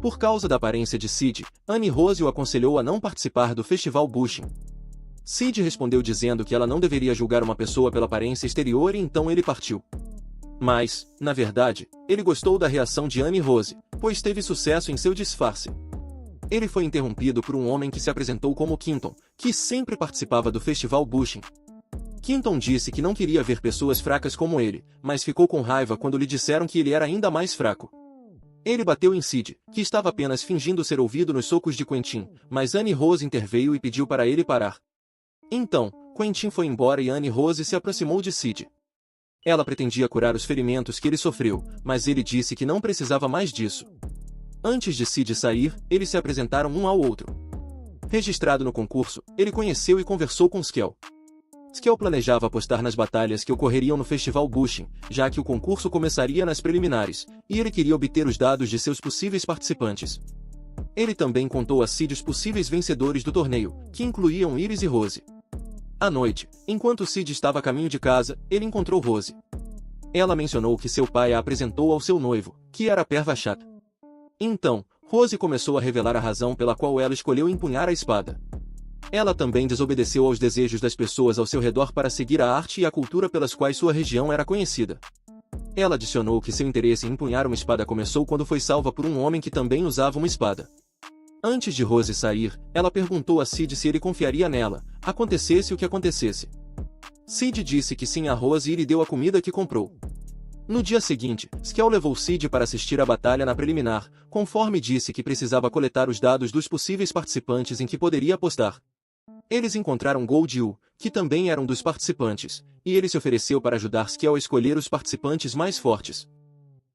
[SPEAKER 1] Por causa da aparência de Sid, Annie Rose o aconselhou a não participar do festival Bushin. Sid respondeu dizendo que ela não deveria julgar uma pessoa pela aparência exterior e então ele partiu. Mas, na verdade, ele gostou da reação de Annie Rose, pois teve sucesso em seu disfarce. Ele foi interrompido por um homem que se apresentou como Quinton, que sempre participava do festival Bushin. Quinton disse que não queria ver pessoas fracas como ele, mas ficou com raiva quando lhe disseram que ele era ainda mais fraco. Ele bateu em Sid, que estava apenas fingindo ser ouvido nos socos de Quentin, mas Annie Rose interveio e pediu para ele parar. Então, Quentin foi embora e Annie Rose se aproximou de Sid. Ela pretendia curar os ferimentos que ele sofreu, mas ele disse que não precisava mais disso. Antes de Sid sair, eles se apresentaram um ao outro. Registrado no concurso, ele conheceu e conversou com Skell. Skell planejava apostar nas batalhas que ocorreriam no Festival Bushin, já que o concurso começaria nas preliminares, e ele queria obter os dados de seus possíveis participantes. Ele também contou a Sid os possíveis vencedores do torneio, que incluíam Iris e Rose. À noite, enquanto Sid estava a caminho de casa, ele encontrou Rose. Ela mencionou que seu pai a apresentou ao seu noivo, que era Pervashat. Então, Rose começou a revelar a razão pela qual ela escolheu empunhar a espada. Ela também desobedeceu aos desejos das pessoas ao seu redor para seguir a arte e a cultura pelas quais sua região era conhecida. Ela adicionou que seu interesse em empunhar uma espada começou quando foi salva por um homem que também usava uma espada. Antes de Rose sair, ela perguntou a Sid se ele confiaria nela, acontecesse o que acontecesse. Sid disse que sim a Rose e lhe deu a comida que comprou. No dia seguinte, Skell levou Sid para assistir à batalha na preliminar, conforme disse que precisava coletar os dados dos possíveis participantes em que poderia apostar. Eles encontraram Gold Yu, que também era um dos participantes, e ele se ofereceu para ajudar Skell a escolher os participantes mais fortes.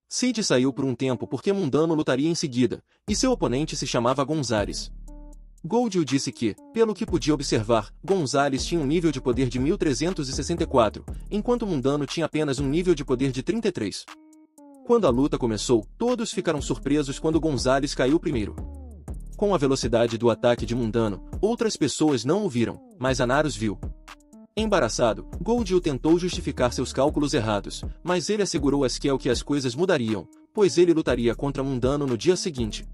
[SPEAKER 1] Sid saiu por um tempo porque Mundano lutaria em seguida, e seu oponente se chamava Gonzales. Gold Yu disse que, pelo que podia observar, Gonzales tinha um nível de poder de 1364, enquanto Mundano tinha apenas um nível de poder de 33. Quando a luta começou, todos ficaram surpresos quando Gonzales caiu primeiro. Com a velocidade do ataque de Mundano, outras pessoas não o viram, mas Anarus viu. Embaraçado, Gold Yu tentou justificar seus cálculos errados, mas ele assegurou a Skell que as coisas mudariam, pois ele lutaria contra Mundano no dia seguinte.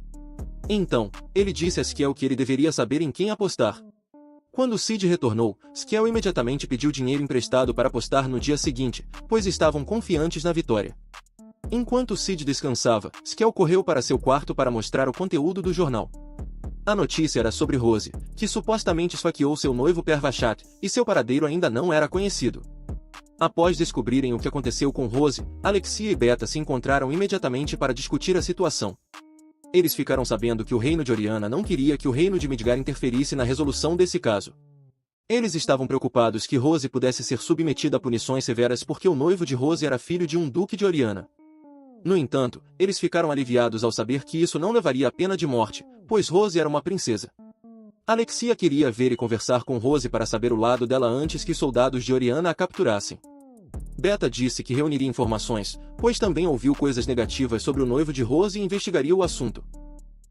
[SPEAKER 1] Então, ele disse a Skell que ele deveria saber em quem apostar. Quando Sid retornou, Skell imediatamente pediu dinheiro emprestado para apostar no dia seguinte, pois estavam confiantes na vitória. Enquanto Sid descansava, Skell correu para seu quarto para mostrar o conteúdo do jornal. A notícia era sobre Rose, que supostamente esfaqueou seu noivo Pervashat, e seu paradeiro ainda não era conhecido. Após descobrirem o que aconteceu com Rose, Alexia e Beta se encontraram imediatamente para discutir a situação. Eles ficaram sabendo que o reino de Oriana não queria que o reino de Midgar interferisse na resolução desse caso. Eles estavam preocupados que Rose pudesse ser submetida a punições severas porque o noivo de Rose era filho de um duque de Oriana. No entanto, eles ficaram aliviados ao saber que isso não levaria à pena de morte, pois Rose era uma princesa. Alexia queria ver e conversar com Rose para saber o lado dela antes que soldados de Oriana a capturassem. Beta disse que reuniria informações, pois também ouviu coisas negativas sobre o noivo de Rose e investigaria o assunto.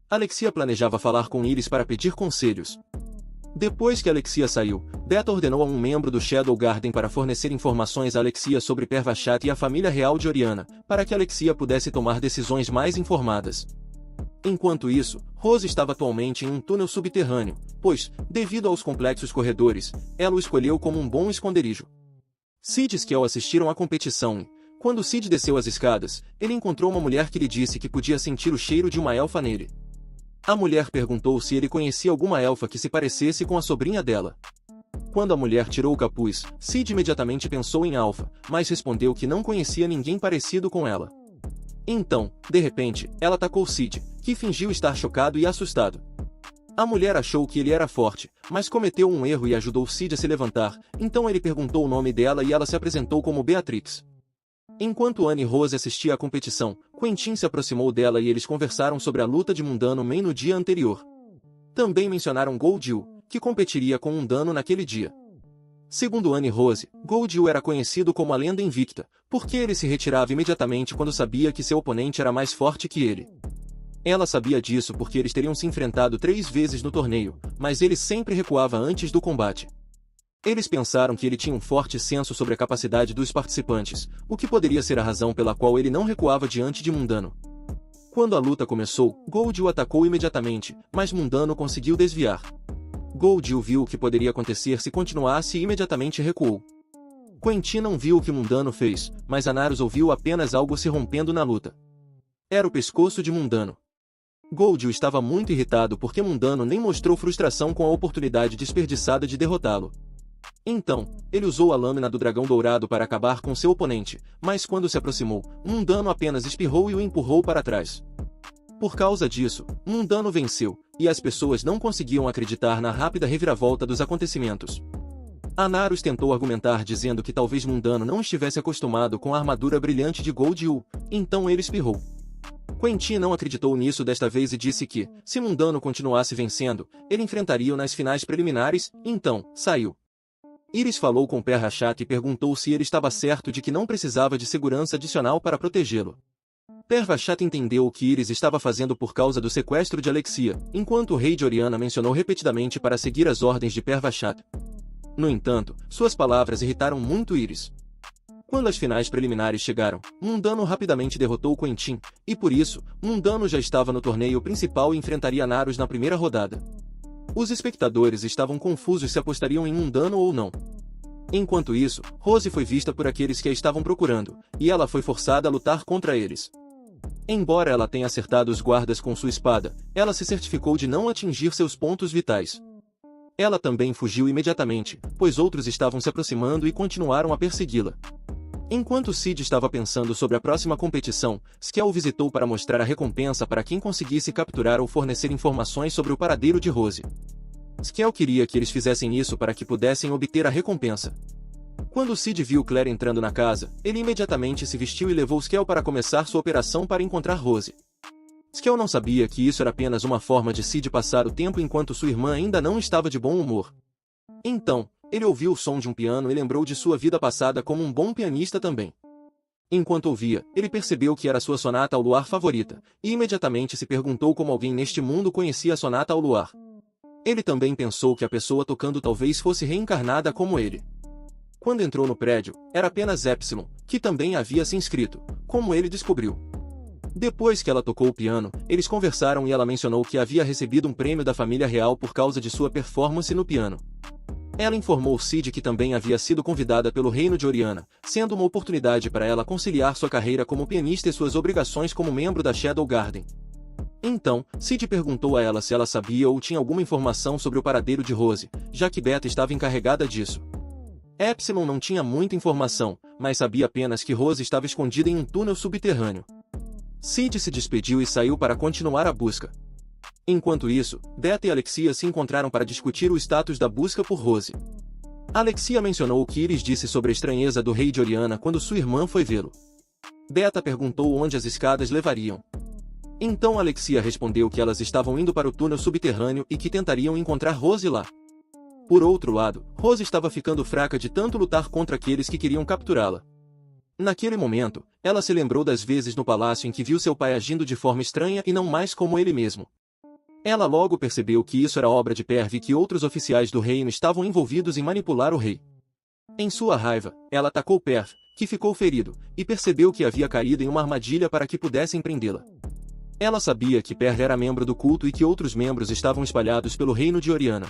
[SPEAKER 1] Alexia planejava falar com Iris para pedir conselhos. Depois que Alexia saiu, Beta ordenou a um membro do Shadow Garden para fornecer informações a Alexia sobre Pervashat e a família real de Oriana, para que Alexia pudesse tomar decisões mais informadas. Enquanto isso, Rose estava atualmente em um túnel subterrâneo, pois, devido aos complexos corredores, ela o escolheu como um bom esconderijo. Sid e Skell assistiram à competição e, quando Sid desceu as escadas, ele encontrou uma mulher que lhe disse que podia sentir o cheiro de uma elfa nele. A mulher perguntou se ele conhecia alguma elfa que se parecesse com a sobrinha dela. Quando a mulher tirou o capuz, Sid imediatamente pensou em Alpha, mas respondeu que não conhecia ninguém parecido com ela. Então, de repente, ela atacou Sid, que fingiu estar chocado e assustado. A mulher achou que ele era forte, mas cometeu um erro e ajudou Sid a se levantar, então ele perguntou o nome dela e ela se apresentou como Beatrix. Enquanto Anne e Rose assistia à competição, Quentin se aproximou dela e eles conversaram sobre a luta de Mundano Man no dia anterior. Também mencionaram Gold Yu, que competiria com Mundano naquele dia. Segundo Anne e Rose, Gold Yu era conhecido como a lenda invicta, porque ele se retirava imediatamente quando sabia que seu oponente era mais forte que ele. Ela sabia disso porque eles teriam se enfrentado 3 vezes no torneio, mas ele sempre recuava antes do combate. Eles pensaram que ele tinha um forte senso sobre a capacidade dos participantes, o que poderia ser a razão pela qual ele não recuava diante de Mundano. Quando a luta começou, Gold Yu atacou imediatamente, mas Mundano conseguiu desviar. Gold Yu viu o que poderia acontecer se continuasse e imediatamente recuou. Quentin não viu o que Mundano fez, mas Anarus ouviu apenas algo se rompendo na luta. Era o pescoço de Mundano. Gold Yu estava muito irritado porque Mundano nem mostrou frustração com a oportunidade desperdiçada de derrotá-lo. Então, ele usou a lâmina do dragão dourado para acabar com seu oponente, mas quando se aproximou, Mundano apenas espirrou e o empurrou para trás. Por causa disso, Mundano venceu, e as pessoas não conseguiam acreditar na rápida reviravolta dos acontecimentos. Anarus tentou argumentar dizendo que talvez Mundano não estivesse acostumado com a armadura brilhante de Gold Yu, então ele espirrou. Quentin não acreditou nisso desta vez e disse que, se Mundano continuasse vencendo, ele enfrentaria-o nas finais preliminares, então, saiu. Iris falou com Per-Rashat e perguntou se ele estava certo de que não precisava de segurança adicional para protegê-lo. Per-Rashat entendeu o que Iris estava fazendo por causa do sequestro de Alexia, enquanto o rei de Oriana mencionou repetidamente para seguir as ordens de Per-Rashat. No entanto, suas palavras irritaram muito Iris. Quando as finais preliminares chegaram, Mundano rapidamente derrotou Quentin, e por isso, Mundano já estava no torneio principal e enfrentaria Naros na primeira rodada. Os espectadores estavam confusos se apostariam em Mundano ou não. Enquanto isso, Rose foi vista por aqueles que a estavam procurando, e ela foi forçada a lutar contra eles. Embora ela tenha acertado os guardas com sua espada, ela se certificou de não atingir seus pontos vitais. Ela também fugiu imediatamente, pois outros estavam se aproximando e continuaram a persegui-la. Enquanto Sid estava pensando sobre a próxima competição, Skell o visitou para mostrar a recompensa para quem conseguisse capturar ou fornecer informações sobre o paradeiro de Rose. Skell queria que eles fizessem isso para que pudessem obter a recompensa. Quando Sid viu Claire entrando na casa, ele imediatamente se vestiu e levou Skell para começar sua operação para encontrar Rose. Skell não sabia que isso era apenas uma forma de Sid passar o tempo enquanto sua irmã ainda não estava de bom humor. Então, ele ouviu o som de um piano e lembrou de sua vida passada como um bom pianista também. Enquanto ouvia, ele percebeu que era sua sonata ao luar favorita, e imediatamente se perguntou como alguém neste mundo conhecia a sonata ao luar. Ele também pensou que a pessoa tocando talvez fosse reencarnada como ele. Quando entrou no prédio, era apenas Epsilon, que também havia se inscrito, como ele descobriu. Depois que ela tocou o piano, eles conversaram e ela mencionou que havia recebido um prêmio da família real por causa de sua performance no piano. Ela informou Sid que também havia sido convidada pelo reino de Oriana, sendo uma oportunidade para ela conciliar sua carreira como pianista e suas obrigações como membro da Shadow Garden. Então, Sid perguntou a ela se ela sabia ou tinha alguma informação sobre o paradeiro de Rose, já que Beta estava encarregada disso. Epsilon não tinha muita informação, mas sabia apenas que Rose estava escondida em um túnel subterrâneo. Sid se despediu e saiu para continuar a busca. Enquanto isso, Beta e Alexia se encontraram para discutir o status da busca por Rose. Alexia mencionou o que Iris disse sobre a estranheza do rei de Oriana quando sua irmã foi vê-lo. Beta perguntou onde as escadas levariam. Então Alexia respondeu que elas estavam indo para o túnel subterrâneo e que tentariam encontrar Rose lá. Por outro lado, Rose estava ficando fraca de tanto lutar contra aqueles que queriam capturá-la. Naquele momento, ela se lembrou das vezes no palácio em que viu seu pai agindo de forma estranha e não mais como ele mesmo. Ela logo percebeu que isso era obra de Perv e que outros oficiais do reino estavam envolvidos em manipular o rei. Em sua raiva, ela atacou Perv, que ficou ferido, e percebeu que havia caído em uma armadilha para que pudessem prendê-la. Ela sabia que Perv era membro do culto e que outros membros estavam espalhados pelo reino de Oriana.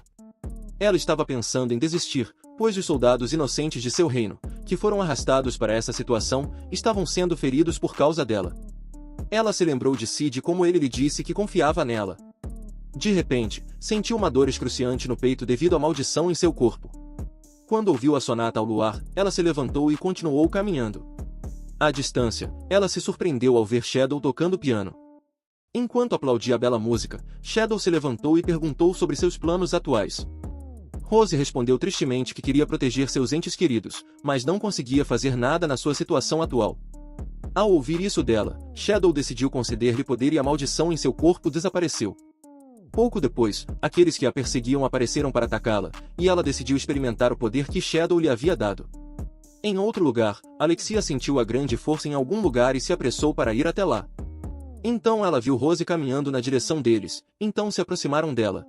[SPEAKER 1] Ela estava pensando em desistir, pois os soldados inocentes de seu reino, que foram arrastados para essa situação, estavam sendo feridos por causa dela. Ela se lembrou de Sid como ele lhe disse que confiava nela. De repente, sentiu uma dor excruciante no peito devido à maldição em seu corpo. Quando ouviu a sonata ao luar, ela se levantou e continuou caminhando. À distância, ela se surpreendeu ao ver Shadow tocando piano. Enquanto aplaudia a bela música, Shadow se levantou e perguntou sobre seus planos atuais. Rose respondeu tristemente que queria proteger seus entes queridos, mas não conseguia fazer nada na sua situação atual. Ao ouvir isso dela, Shadow decidiu conceder-lhe poder e a maldição em seu corpo desapareceu. Pouco depois, aqueles que a perseguiam apareceram para atacá-la, e ela decidiu experimentar o poder que Shadow lhe havia dado. Em outro lugar, Alexia sentiu a grande força em algum lugar e se apressou para ir até lá. Então ela viu Rose caminhando na direção deles, então se aproximaram dela.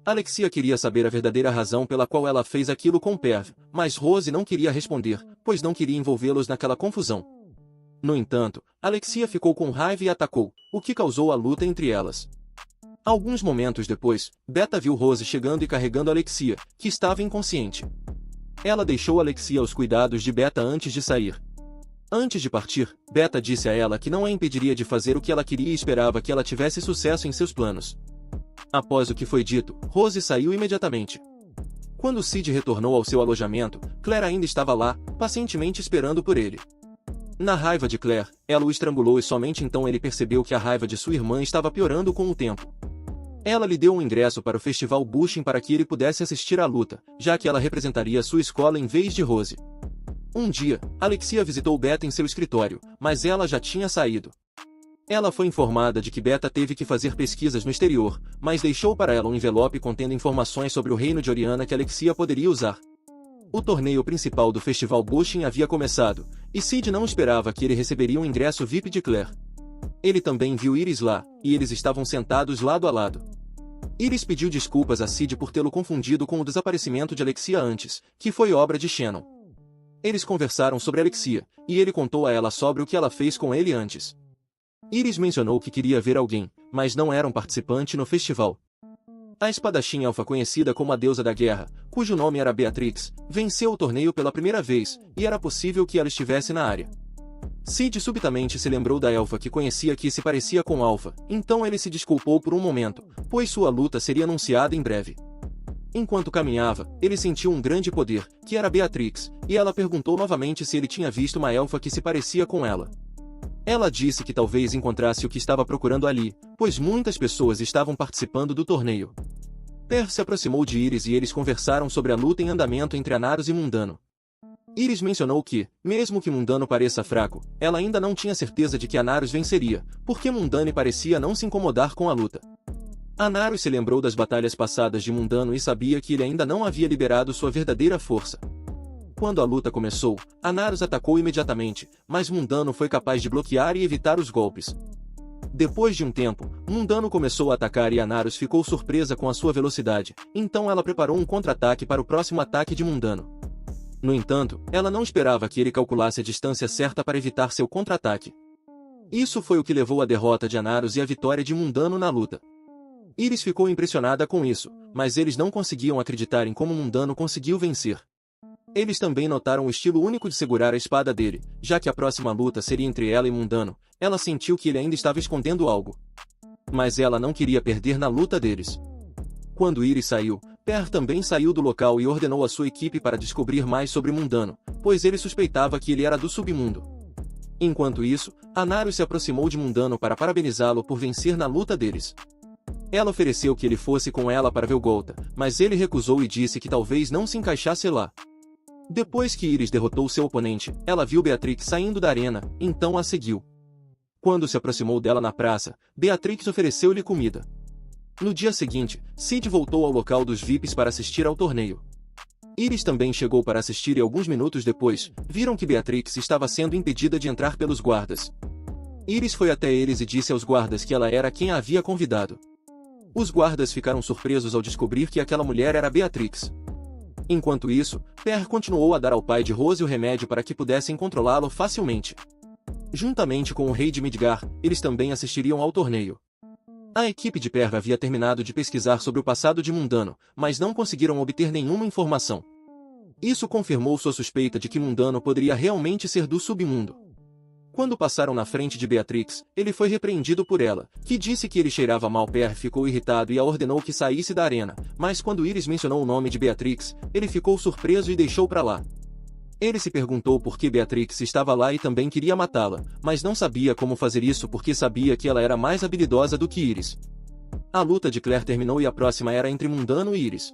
[SPEAKER 1] Alexia queria saber a verdadeira razão pela qual ela fez aquilo com Perv, mas Rose não queria responder, pois não queria envolvê-los naquela confusão. No entanto, Alexia ficou com raiva e atacou, o que causou a luta entre elas. Alguns momentos depois, Beta viu Rose chegando e carregando Alexia, que estava inconsciente. Ela deixou Alexia aos cuidados de Beta antes de sair. Antes de partir, Beta disse a ela que não a impediria de fazer o que ela queria e esperava que ela tivesse sucesso em seus planos. Após o que foi dito, Rose saiu imediatamente. Quando Sid retornou ao seu alojamento, Claire ainda estava lá, pacientemente esperando por ele. Na raiva de Claire, ela o estrangulou e somente então ele percebeu que a raiva de sua irmã estava piorando com o tempo. Ela lhe deu um ingresso para o festival Bushin para que ele pudesse assistir à luta, já que ela representaria sua escola em vez de Rose. Um dia, Alexia visitou Beta em seu escritório, mas ela já tinha saído. Ela foi informada de que Beta teve que fazer pesquisas no exterior, mas deixou para ela um envelope contendo informações sobre o reino de Oriana que Alexia poderia usar. O torneio principal do Festival Bushin havia começado, e Sid não esperava que ele receberia um ingresso VIP de Claire. Ele também viu Iris lá, e eles estavam sentados lado a lado. Iris pediu desculpas a Sid por tê-lo confundido com o desaparecimento de Alexia antes, que foi obra de Shannon. Eles conversaram sobre Alexia, e ele contou a ela sobre o que ela fez com ele antes. Iris mencionou que queria ver alguém, mas não era um participante no festival. A espadachim elfa conhecida como a deusa da guerra, cujo nome era Beatrix, venceu o torneio pela primeira vez, e era possível que ela estivesse na área. Sid subitamente se lembrou da elfa que conhecia que se parecia com Alpha, então ele se desculpou por um momento, pois sua luta seria anunciada em breve. Enquanto caminhava, ele sentiu um grande poder, que era Beatrix, e ela perguntou novamente se ele tinha visto uma elfa que se parecia com ela. Ela disse que talvez encontrasse o que estava procurando ali, pois muitas pessoas estavam participando do torneio. Per se aproximou de Iris e eles conversaram sobre a luta em andamento entre Anaros e Mundano. Iris mencionou que, mesmo que Mundano pareça fraco, ela ainda não tinha certeza de que Anaros venceria, porque Mundane parecia não se incomodar com a luta. Anaros se lembrou das batalhas passadas de Mundano e sabia que ele ainda não havia liberado sua verdadeira força. Quando a luta começou, Anaros atacou imediatamente, mas Mundano foi capaz de bloquear e evitar os golpes. Depois de um tempo, Mundano começou a atacar e Anaros ficou surpresa com a sua velocidade, então ela preparou um contra-ataque para o próximo ataque de Mundano. No entanto, ela não esperava que ele calculasse a distância certa para evitar seu contra-ataque. Isso foi o que levou à derrota de Anaros e à vitória de Mundano na luta. Iris ficou impressionada com isso, mas eles não conseguiam acreditar em como Mundano conseguiu vencer. Eles também notaram o estilo único de segurar a espada dele, já que a próxima luta seria entre ela e Mundano. Ela sentiu que ele ainda estava escondendo algo. Mas ela não queria perder na luta deles. Quando Iris saiu, Per também saiu do local e ordenou a sua equipe para descobrir mais sobre Mundano, pois ele suspeitava que ele era do submundo. Enquanto isso, Anaros se aproximou de Mundano para parabenizá-lo por vencer na luta deles. Ela ofereceu que ele fosse com ela para Velgolta, mas ele recusou e disse que talvez não se encaixasse lá. Depois que Iris derrotou seu oponente, ela viu Beatrix saindo da arena, então a seguiu. Quando se aproximou dela na praça, Beatrix ofereceu-lhe comida. No dia seguinte, Sid voltou ao local dos VIPs para assistir ao torneio. Iris também chegou para assistir e alguns minutos depois, viram que Beatrix estava sendo impedida de entrar pelos guardas. Iris foi até eles e disse aos guardas que ela era quem a havia convidado. Os guardas ficaram surpresos ao descobrir que aquela mulher era Beatrix. Enquanto isso, Per continuou a dar ao pai de Rose o remédio para que pudessem controlá-lo facilmente. Juntamente com o rei de Midgar, eles também assistiriam ao torneio. A equipe de Per havia terminado de pesquisar sobre o passado de Mundano, mas não conseguiram obter nenhuma informação. Isso confirmou sua suspeita de que Mundano poderia realmente ser do submundo. Quando passaram na frente de Beatrix, ele foi repreendido por ela, que disse que ele cheirava mal. Per ficou irritado e a ordenou que saísse da arena, mas quando Iris mencionou o nome de Beatrix, ele ficou surpreso e deixou para lá. Ele se perguntou por que Beatrix estava lá e também queria matá-la, mas não sabia como fazer isso porque sabia que ela era mais habilidosa do que Iris. A luta de Claire terminou e a próxima era entre Mundano e Iris.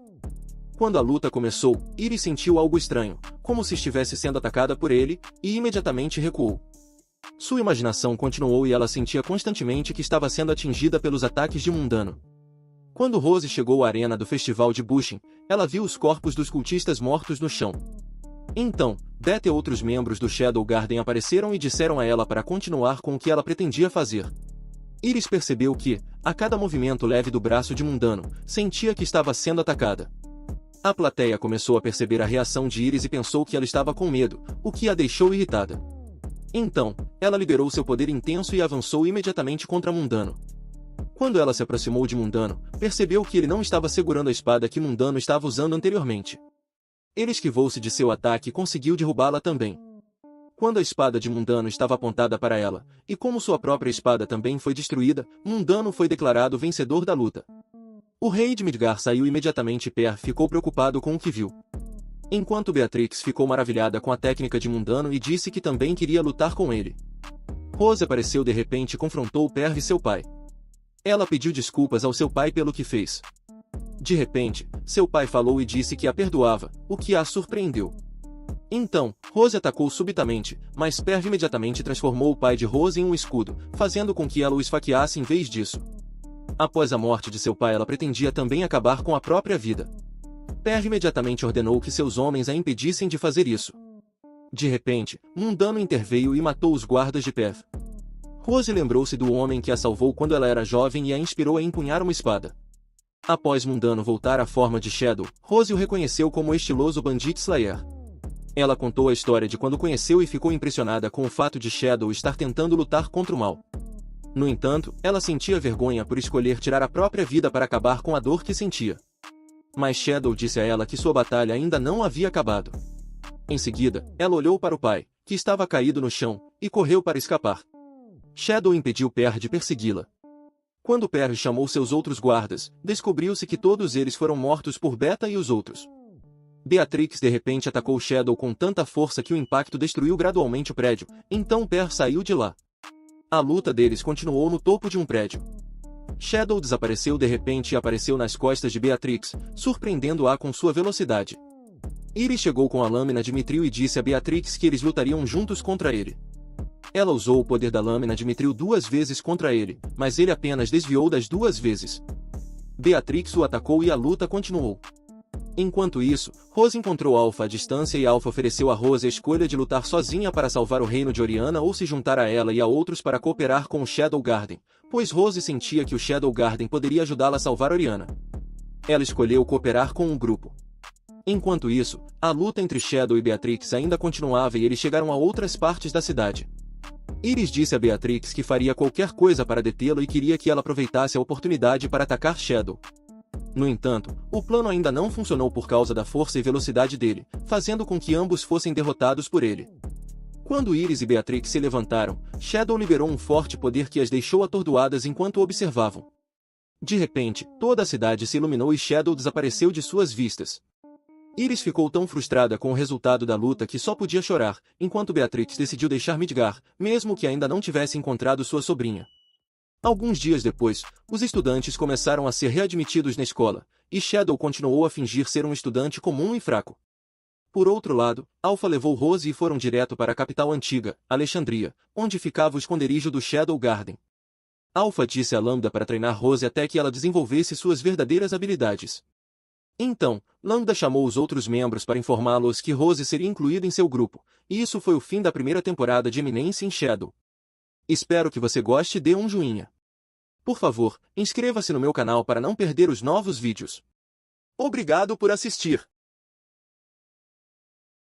[SPEAKER 1] Quando a luta começou, Iris sentiu algo estranho, como se estivesse sendo atacada por ele, e imediatamente recuou. Sua imaginação continuou e ela sentia constantemente que estava sendo atingida pelos ataques de Mundano. Quando Rose chegou à arena do festival de Bushin, ela viu os corpos dos cultistas mortos no chão. Então, Beth e outros membros do Shadow Garden apareceram e disseram a ela para continuar com o que ela pretendia fazer. Iris percebeu que, a cada movimento leve do braço de Mundano, sentia que estava sendo atacada. A plateia começou a perceber a reação de Iris e pensou que ela estava com medo, o que a deixou irritada. Então, ela liberou seu poder intenso e avançou imediatamente contra Mundano. Quando ela se aproximou de Mundano, percebeu que ele não estava segurando a espada que Mundano estava usando anteriormente. Ele esquivou-se de seu ataque e conseguiu derrubá-la também. Quando a espada de Mundano estava apontada para ela, e como sua própria espada também foi destruída, Mundano foi declarado vencedor da luta. O rei de Midgar saiu imediatamente e Per ficou preocupado com o que viu. Enquanto Beatrix ficou maravilhada com a técnica de Mundano e disse que também queria lutar com ele. Rose apareceu de repente e confrontou Per e seu pai. Ela pediu desculpas ao seu pai pelo que fez. De repente, seu pai falou e disse que a perdoava, o que a surpreendeu. Então, Rose atacou subitamente, mas Perry imediatamente transformou o pai de Rose em um escudo, fazendo com que ela o esfaqueasse em vez disso. Após a morte de seu pai, ela pretendia também acabar com a própria vida. Perry imediatamente ordenou que seus homens a impedissem de fazer isso. De repente, Mundano interveio e matou os guardas de Perry. Rose lembrou-se do homem que a salvou quando ela era jovem e a inspirou a empunhar uma espada. Após Mundano voltar à forma de Shadow, Rose o reconheceu como o estiloso Bandit Slayer. Ela contou a história de quando o conheceu e ficou impressionada com o fato de Shadow estar tentando lutar contra o mal. No entanto, ela sentia vergonha por escolher tirar a própria vida para acabar com a dor que sentia. Mas Shadow disse a ela que sua batalha ainda não havia acabado. Em seguida, ela olhou para o pai, que estava caído no chão, e correu para escapar. Shadow impediu Perry de persegui-la. Quando Perry chamou seus outros guardas, descobriu-se que todos eles foram mortos por Beta e os outros. Beatrix de repente atacou Shadow com tanta força que o impacto destruiu gradualmente o prédio, então Perry saiu de lá. A luta deles continuou no topo de um prédio. Shadow desapareceu de repente e apareceu nas costas de Beatrix, surpreendendo-a com sua velocidade. Iris chegou com a lâmina de Mithril e disse a Beatrix que eles lutariam juntos contra ele. Ela usou o poder da lâmina de Mithril 2 vezes contra ele, mas ele apenas desviou das 2 vezes. Beatrix o atacou e a luta continuou. Enquanto isso, Rose encontrou Alpha à distância e Alpha ofereceu a Rose a escolha de lutar sozinha para salvar o reino de Oriana ou se juntar a ela e a outros para cooperar com o Shadow Garden, pois Rose sentia que o Shadow Garden poderia ajudá-la a salvar Oriana. Ela escolheu cooperar com um grupo. Enquanto isso, a luta entre Shadow e Beatrix ainda continuava e eles chegaram a outras partes da cidade. Iris disse a Beatrix que faria qualquer coisa para detê-lo e queria que ela aproveitasse a oportunidade para atacar Shadow. No entanto, o plano ainda não funcionou por causa da força e velocidade dele, fazendo com que ambos fossem derrotados por ele. Quando Iris e Beatrix se levantaram, Shadow liberou um forte poder que as deixou atordoadas enquanto observavam. De repente, toda a cidade se iluminou e Shadow desapareceu de suas vistas. Iris ficou tão frustrada com o resultado da luta que só podia chorar, enquanto Beatrix decidiu deixar Midgar, mesmo que ainda não tivesse encontrado sua sobrinha. Alguns dias depois, os estudantes começaram a ser readmitidos na escola, e Shadow continuou a fingir ser um estudante comum e fraco. Por outro lado, Alpha levou Rose e foram direto para a capital antiga, Alexandria, onde ficava o esconderijo do Shadow Garden. Alpha disse a Lambda para treinar Rose até que ela desenvolvesse suas verdadeiras habilidades. Então, Lambda chamou os outros membros para informá-los que Rose seria incluída em seu grupo, e isso foi o fim da primeira temporada de Eminência em Shadow. Espero que você goste e dê um joinha. Por favor, inscreva-se no meu canal para não perder os novos vídeos. Obrigado por assistir.